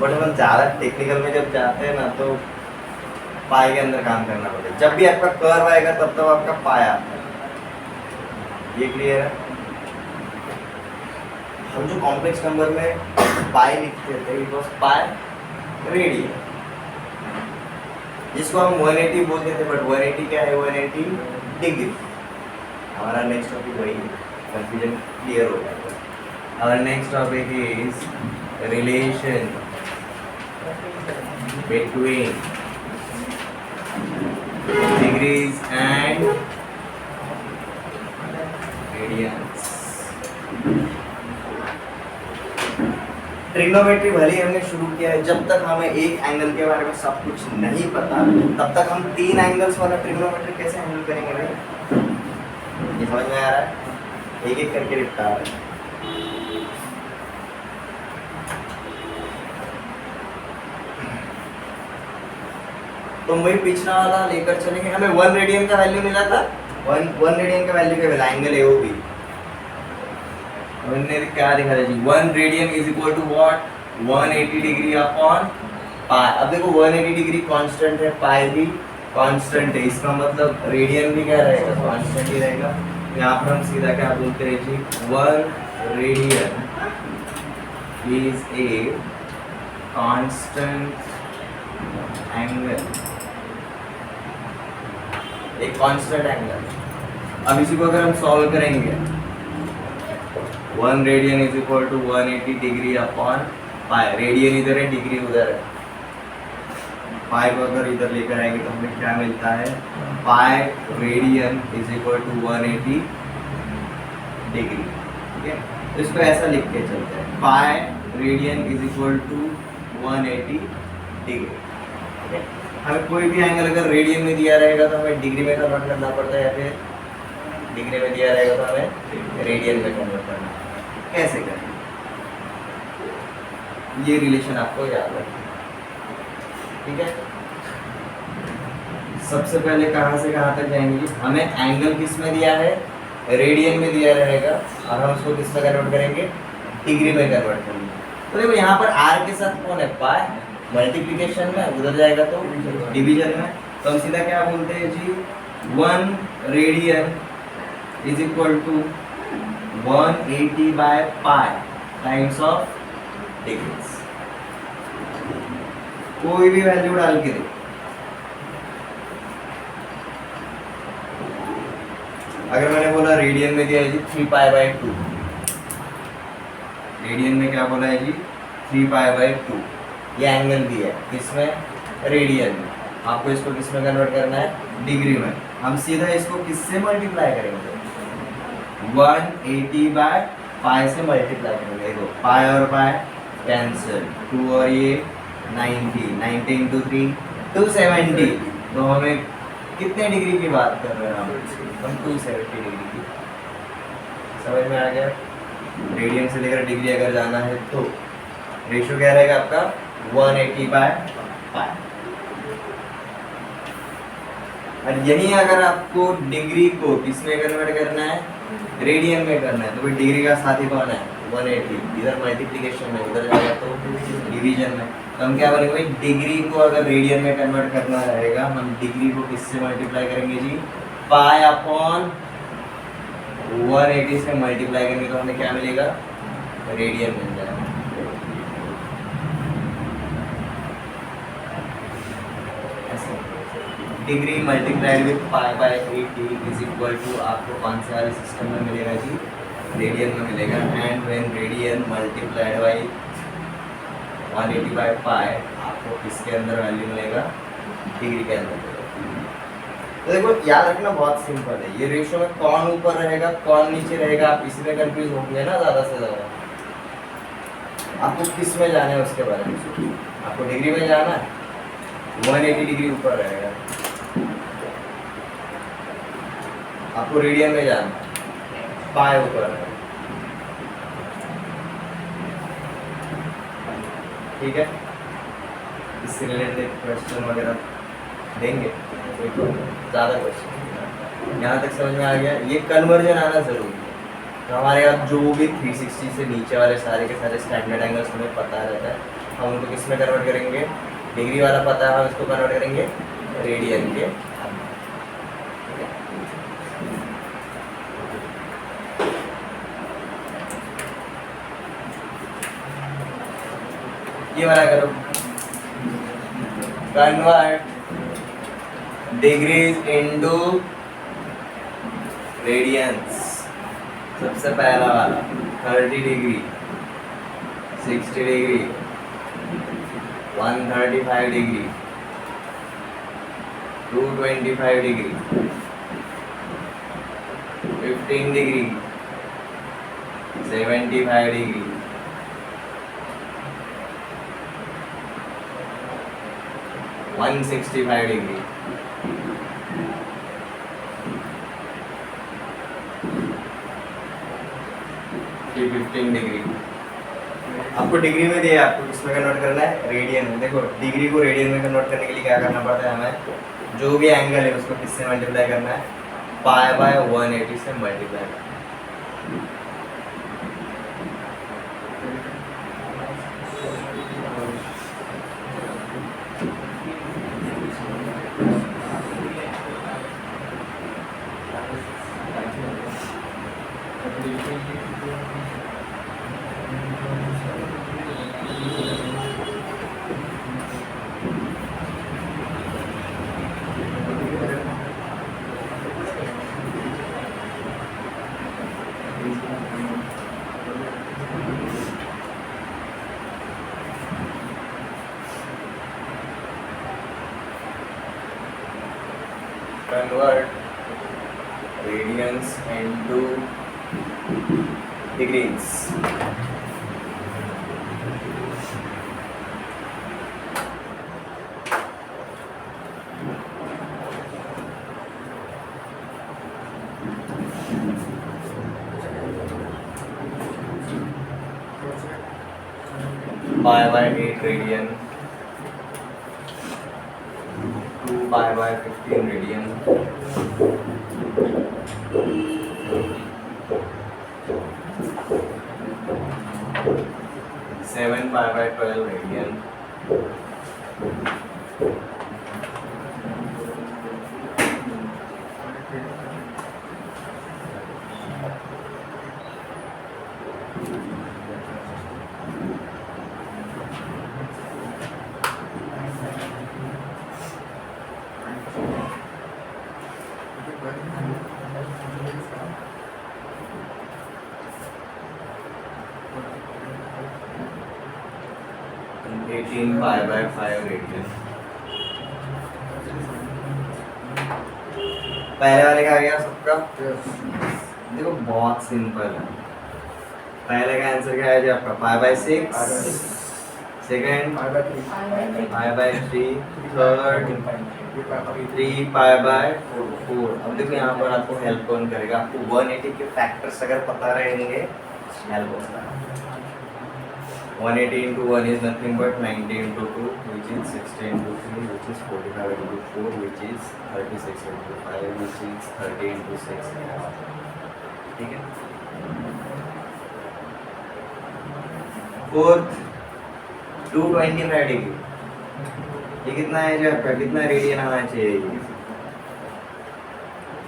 बट हम ज़्यादा टेक्निकल में जब जाते हैं ना तो पाई के अंदर काम करना पड़ता है। जब भी आपका कर्व आएगा तब तक आपका पाई आता है, ये क्लियर है। हम जो कॉम्प्लेक्स नंबर में पाई लिखते थे इट वाज पाई रेडियन, जिसको हम 180 बोलते थे, बट 180 क्या है, 180 डिग्री। हमारा नेक्स्ट टॉपिक वही है, कंफ्यूजन क्लियर हो गया। और next topic is relation between degrees and radians. Trigonometry भले ही हमने शुरू किया है, जब तक हमें एक एंगल के बारे में सब कुछ नहीं पता तब तक हम 3 एंगल्स वाला ट्रिग्नोमेट्री कैसे हैंडल करेंगे भाई, ये समझ में आ रहा है। एक एक करके लिखता है। तो वही पिछला वाला लेकर चलेंगे। हमें 1 रेडियन का वैल्यू मिला था, 1 रेडियन का वैल्यू क्या मिला, एंगल AOB। हमने क्या लिखा था जी, 1 radian is equal to what, 180 degree upon pi. अब देखो 180 डिग्री कांस्टेंट है, पाई भी कांस्टेंट है, इसका मतलब रेडियन भी क्या रहेगा, कांस्टेंट ही रहेगा। यहाँ पर हम सीधा क्या बोलते हैं जी, 1 radian is a constant angle, एक कांस्टेंट एंगल। अब इसी को अगर हम सॉल्व करेंगे, 1 radian is equal to 180 degree upon pi, radian इधर है डिग्री उधर है, पाई को अगर इधर लेकर आएंगे तो हमें क्या मिलता है, pi radian is equal to 180 degree, ठीक है। तो इसको ऐसा लिख के चलते हैं, pi radian is equal to 180 degree, ठीक है। हमें कोई भी एंगल अगर रेडियन में दिया रहेगा तो हमें डिग्री में कन्वर्ट करना पड़ता है, या फिर डिग्री में दिया रहेगा तो हमें रेडियन में कन्वर्ट करना है। कैसे करें, ये रिलेशन आपको याद रखना, ठीक है। सबसे पहले कहाँ से कहाँ तक जाएंगे, हमें एंगल किस में दिया है, रेडियन में दिया रहेगा, और हम उसको किस में कन्वर्ट करेंगे, डिग्री में कन्वर्ट करेंगे। तो देखो यहाँ पर आर के साथ कौन है, पाई, मल्टीप्लिकेशन में उधर जाएगा तो डिवीजन में, तो हम सीधा क्या बोलते हैं जी, 1 radian is equal to 180 by pi times of degrees. कोई भी वैल्यू डाल के दे, अगर मैंने बोला रेडियन में दिया है जी 3 पाई बाय 2, रेडियन में क्या बोला है जी 3 पाई बाय 2, ये एंगल दिया है किसमें, रेडियन में। आपको इसको किस में कन्वर्ट करना है, डिग्री में। हम सीधा इसको किससे मल्टीप्लाई करेंगे, 180 बाय पाई से मल्टीप्लाई करेंगे। देखो पाई और पाई कैंसिल, 2 और ये 90 इंटू 3 270। तो हमें कितने डिग्री की बात कर रहे हैं हम 270 डिग्री की। समझ में आ गया। रेडियन से लेकर डिग्री अगर जाना है तो रेशियो क्या रहेगा आपका, 180 बाय पाई। और यही अगर आपको डिग्री को किसमें कन्वर्ट करना है, रेडियन में करना है, तो फिर डिग्री का साथी कौन है, 180। इधर मल्टीप्लिकेशन में, उधर जाएगा तो डिवीजन में। तो हम क्या बोलेंगे भाई, डिग्री को अगर रेडियन में कन्वर्ट करना रहेगा, हम डिग्री को किससे मल्टीप्लाई करेंगे जी, पाई अपॉन 180 से मल्टीप्लाई करेंगे तो हमें क्या मिलेगा, रेडियन मिल जाएगा। Degree multiplied with pi by 80 is equal to, आपको कौन से वाले सिस्टम में मिलेगा जी, रेडियन में मिलेगा। And when radian multiplied by 180 by पाई, आपको किसके अंदर वैल्यू मिलेगा, डिग्री के अंदर मिलेगा। तो देखो याद रखना बहुत सिंपल है, ये रेशियो में कौन ऊपर रहेगा कौन नीचे रहेगा, आप इसी में कंफ्यूज होंगे ना ज़्यादा से ज़्यादा। आपको किस में जाना है उसके बारे में सोचिए। आपको डिग्री में जाना है, 180 डिग्री ऊपर रहेगा। आपको रेडियन में जाना है, पाई ऊपर रहेगा। ठीक है, इससे रिलेटेड क्वेश्चन वगैरह देंगे, ज़्यादा क्वेश्चन। यहाँ तक समझ में आ गया, ये कन्वर्जन आना ज़रूरी है। तो हमारे यहाँ जो भी 360 से नीचे वाले सारे के सारे स्टैंडर्ड एंगल्स हमें पता रहता है, हम उनको किस में कन्वर्ट करेंगे, डिग्री वाला पता है, हम इसको कन्वर्ट करेंगे रेडियन के। ये वाला करो, कन्वर्ट डिग्रीज इनटू रेडियंस। सबसे पहला वाला 30 degree, 60 degree, 135 degree, 225 degree, 15 degree, 75 degree, 165 degree, 15 degree. आपको डिग्री में दिया, आपको किसमें कन्वर्ट करना है, रेडियन में। देखो डिग्री को रेडियन में कन्वर्ट करने के लिए क्या करना पड़ता है हमें, जो भी एंगल है उसको किससे मल्टीप्लाई करना है, पाई बाय 180 से मल्टीप्लाई करना है। Convert radians into degrees. Pi by 8 radian, 2 pi by 15 radian, 7 pi by 12 radian, 18 pi by 5 radian. पहले वाले का आ गया सबका। देखो बहुत सिंपल है। पहले का आंसर क्या है जी आपका? Pi by 6, second pi by 3, third 3 pi by 4। अब देखो यहाँ पर आपको हेल्प कौन करेगा? आपको 180 के फैक्टर्स अगर पता रहेंगे हेल्प होता है। 180 into 1 is nothing but 90 into 2, which is 60 into 3, which is 45 into 4, which is 36 into 5, which is 30 into 6। ठीक है। Fourth 225 degree. ये कितना है जी आपका? कितना रेडियन आना चाहिए?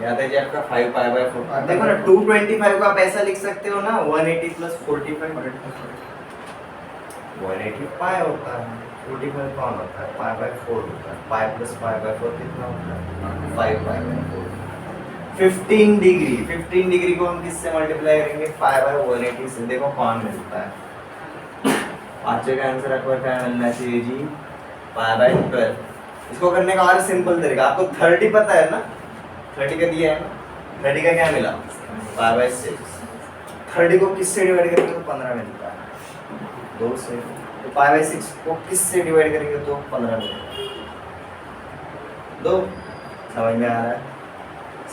याद है जी आपका 5 पाई बाय 4। देखो ना 225 को आप ऐसा लिख सकते हो ना 180 प्लस 45। 180 पाई होता है, 45 कौन होता है? पाई बाय 4 होता है। पाई प्लस पाई बाय 4 कितना होता है? 5 पाई बाय 4। 15 डिग्री। 15 डिग्री को हम किससे मल्टीप्लाई करेंगे? 5 बाय 180 से। देखो कौन मिलता है? पांचवे का आंसर आपको क्या मिलना चाहिए जी? Pi by 12। इसको करने का और सिंपल तरीका, आपको 30 पता है ना? 30 का दिया है ना? 30 का क्या मिला? Pi by 6। 30 को किससे डिवाइड करेंगे तो 15 मिलता है। 2 से। तो पाई बाय 6 को किससे डिवाइड करेंगे तो 15 मिलेगा। 2 समझ में आ रहा है?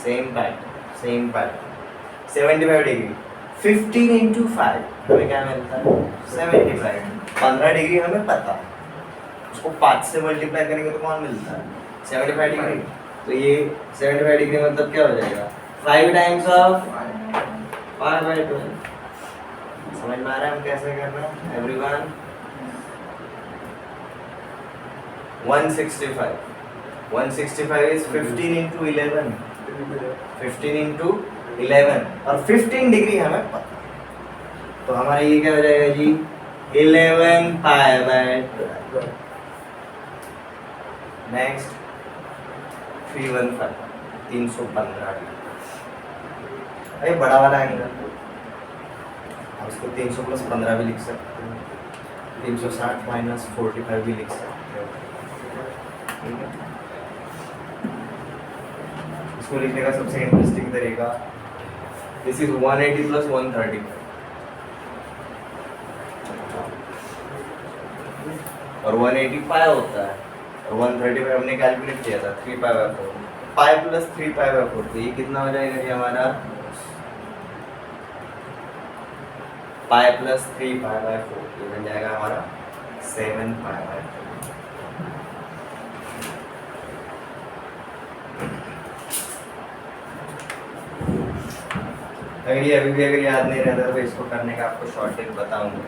Same pattern 75 degree. 15 into 5 हमें क्या मिलता है? 75। 15 डिग्री हमें पता है, उसको 5 से मल्टीप्लाई करेंगे तो कौन मिलता है? 75 डिग्री। तो ये 75 डिग्री मतलब क्या हो जाएगा? 5 टाइम्स ऑफ पाई बाय 12। समझ में आ रहा है हम कैसे कर रहे हैं एवरीवन? 165 is 15 into 11। 15 into 11 और 15 डिग्री हमें पता है। तो हमारा ये क्या हो जाएगा जी? 11 पाई बाय 12। Next 315 315 degree. अरे बड़ा वाला एंगल, आप इसको 300 प्लस 15 भी लिख सकते हो, 360 माइनस 45 भी लिख सकते हो। ठीक है। इसको लिखने का सबसे इंटरेस्टिंग तरीका, दिस इज 180 प्लस 135 और 180 पाई होता है और 135 हमने कैलकुलेट किया था 3 pi by 4। Pi plus 3 pi by 4, तो ये कितना हो जाएगा जी हमारा? पाई प्लस 3 पाई बाय 4, ये बन जाएगा हमारा 7 पाई बाय 4। अगर ये अभी भी अगर याद नहीं रहता तो इसको करने का आपको शॉर्ट ट्रिक बताऊंगा।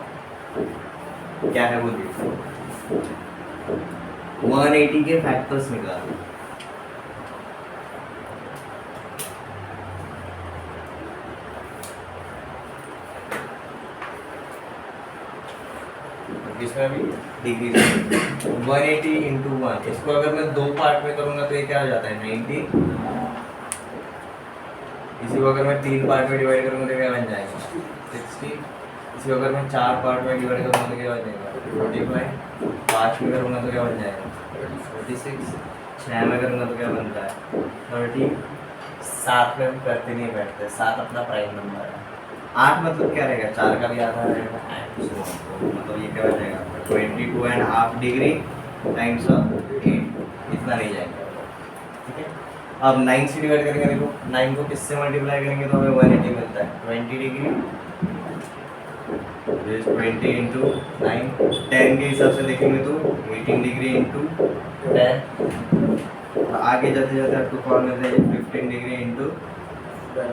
क्या है वो देखो, 180 के फैक्टर्स निकालो। इसमें भी डिग्री 180 into 1। इसको अगर मैं 2 पार्ट में करूंगा तो ये क्या हो जाता है? 90। इसी को अगर मैं 3 पार्ट में डिवाइड करूंगा तो क्या बन जाएगा? 60। इसी को अगर मैं 4 पार्ट में डिवाइड करूंगा तो क्या बन जाएगा? 45। 5 में करूंगा तो क्या बन जाएगा? 46। 6 में करूंगा तो क्या बनता है? 30। 7 में हम करते नहीं बैठते, 7 अपना प्राइम नंबर है। 8 मतलब क्या रहेगा? 4 का भी आधा रहेगा। मतलब ये क्या हो जाएगा? 22.5 डिग्री टाइम्स ऑफ 8। इतना नहीं जाएगा। ठीक है। अब 9 से डिवाइड करेंगे। देखो 9 को किससे मल्टीप्लाई करेंगे तो हमें 180 मिलता है। 20 डिग्री 20 इंटू 9। 10 के हिसाब से देखेंगे तो 18 डिग्री इंटू 10। आगे जाते जाते आपको कौन मिलता है? 15 डिग्री इंटू 10।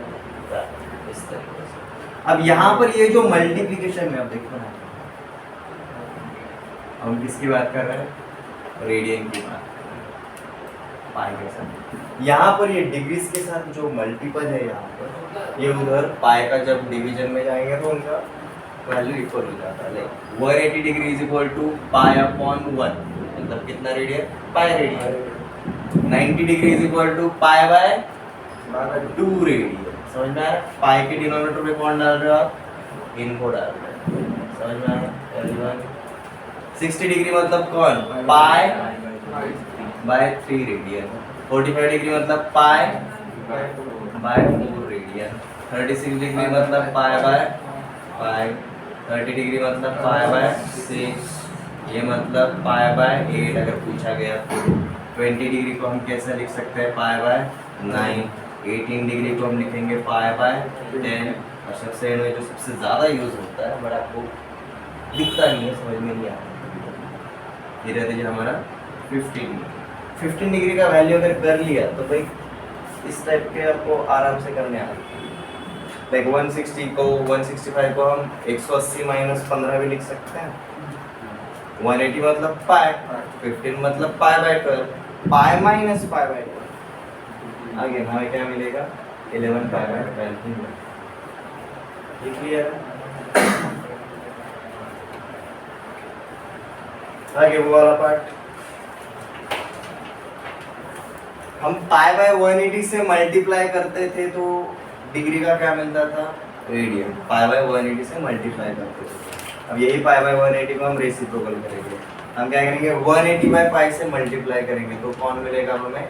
इस तरीके से। अब यहाँ पर ये जो मल्टीप्लिकेशन में, अब देखो ना हम किसकी बात कर रहे हैं? रेडियन की बात, पाई के साथ। यहाँ पर ये डिग्रीज के साथ जो मल्टीपल है यहाँ पर, ये उधर पाई का जब डिवीजन में जाएंगे तो उनका वैल्यू इक्वल हो जाता है। Like 180 degree is equal to pi upon 1, मतलब कितना radian, pi radian. 90 degree is equal to pi by 2 radian. समझ में आ रहा है? पाई के डिनोमिनेटर में कौन डाल रहे हो आप, इनको डाल रहे हो। समझ में आ रहा है एवरीवन? 60 डिग्री मतलब कौन, पाई बाय 3 रेडियन। 45 डिग्री मतलब पाई बाय 4 रेडियन। 36 डिग्री मतलब पाई बाय 5। 30 डिग्री मतलब पाई बाय 6। ये मतलब पाई बाय 8 अगर पूछा गया तो। 20 डिग्री को हम कैसे लिख सकते हैं, पाई बाय 9। 18 डिग्री को हम लिखेंगे पाई बाय 10। और सबसे एंड में जो सबसे ज़्यादा यूज़ होता है बट आपको दिखता नहीं है, समझ में नहीं आता, ये रहता है हमारा 15 डिग्री का वैल्यू अगर कर लिया तो भाई इस टाइप के आपको आराम से करने आ लाइक 160 को 165 को हम 180 माइनस 15 भी लिख सकते हैं। 180 मतलब पाई, 15 मतलब pi by 12, pi minus pi by 12। आगे हमें क्या मिलेगा, 11 पाई बाय 12। ये क्लियर है? आगे वो वाला पार्ट, हम पाई बाय 180 से मल्टीप्लाई करते थे तो डिग्री का क्या मिलता था, रेडियन। पाई बाय 180 से मल्टीप्लाई करते थे। अब यही पाई बाय 180 को हम रेसिप्रोकल करेंगे। हम क्या करेंगे, 180 बाय पाई से मल्टीप्लाई करेंगे तो कौन मिलेगा हमें,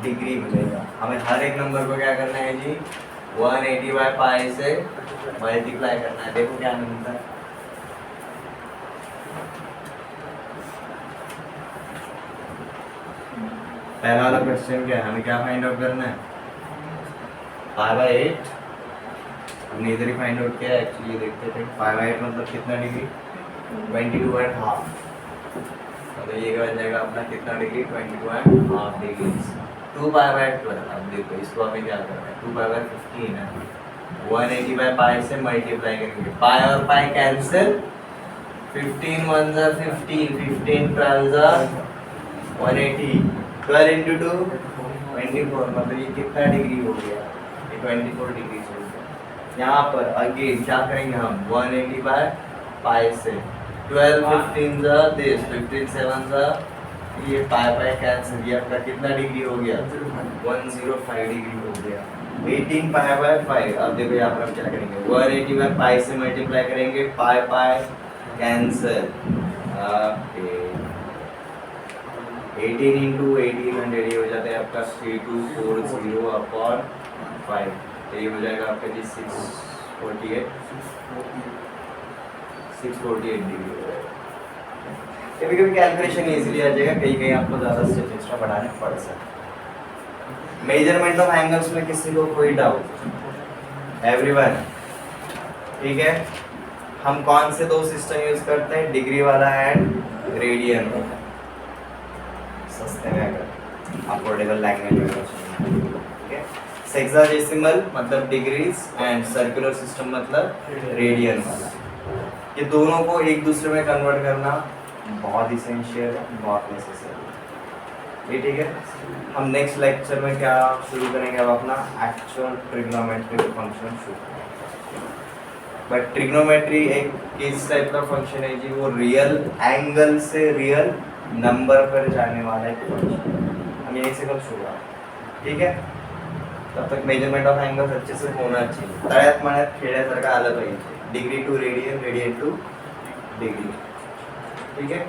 डिग्री मिलेगा। हमें हर एक नंबर को क्या करना है जी, 180 बाय पाई से मल्टीप्लाई करना है। देखो क्या मिलता है, पहला वाला क्वेश्चन क्या है, हमें क्या फाइंड आउट करना है, पाई बाय 8। हमने इधर ही फाइंड आउट किया एक्चुअली, देखते थे पाई बाय 8 मतलब कितना डिग्री, 22.5। तो ये बन जाएगा अपना कितना डिग्री, 22.5 डिग्री। 2 pi by 12। अब देखो इसको हमें क्या करना है, 2 पाई बाय 15 है। 180 बाय पाई से मल्टीप्लाई करेंगे, पाई और पाई कैंसिल, 15 1 जा 15, 15 12 जा 180, 12 into 2 24, मतलब ये कितना डिग्री हो गया, ये 24 डिग्री हो गया। यहाँ पर अगेन क्या करेंगे हम, 180 बाय पाई से 12 15 जा दिस, 15 7 जा ये पाई पाई कैंसिल, ये आपका कितना डिग्री हो गया, 105 डिग्री हो गया। 18 पाई बाय 5। अब देखो यहाँ पर हम क्या करेंगे, 180 बाय पाई से मल्टीप्लाई करेंगे, पाई पाई कैंसिल, 18 into 1800 ये हो जाता है आपका 3240 अपॉन 5। तो ये हो जाएगा आपका जी 648 डिग्री हो जाएगा। कभी कभी कैलकुलेशन इजीली आ जाएगा, कहीं कहीं आपको ज़्यादा स्टेप एक्स्ट्रा बढ़ाने पड़ सकते। मेजरमेंट ऑफ एंगल्स में किसी को कोई डाउट, एवरीवन ठीक है? हम कौन से दो सिस्टम यूज करते हैं, डिग्री वाला एंड रेडियन वाला, सस्ते में अगर अफोर्डेबल लैंग्वेज में, ठीक है? सेक्साडेसिमल मतलब डिग्रीज एंड सर्कुलर सिस्टम मतलब रेडियन वाला। ये दोनों को एक दूसरे में कन्वर्ट करना बहुत इसेंशियल है, बहुत नेसेसरी है, ठीक है? हम नेक्स्ट लेक्चर में क्या शुरू करेंगे, अब अपना एक्चुअल ट्रिग्नोमेट्री फंक्शन शुरू करेंगे। बट ट्रिग्नोमेट्री एक किस टाइप का फंक्शन है जी, वो रियल एंगल से रियल नंबर पर जाने वाला एक फंक्शन। हम यहीं से कब शुरू, ठीक है? तब तक मेजरमेंट ऑफ एंगल्स अच्छे से होना चाहिए, तळ्यात मळ्यात खेळण्यासारखं आलं पाहिजे, degree to radian, radian to degree, ठीक है?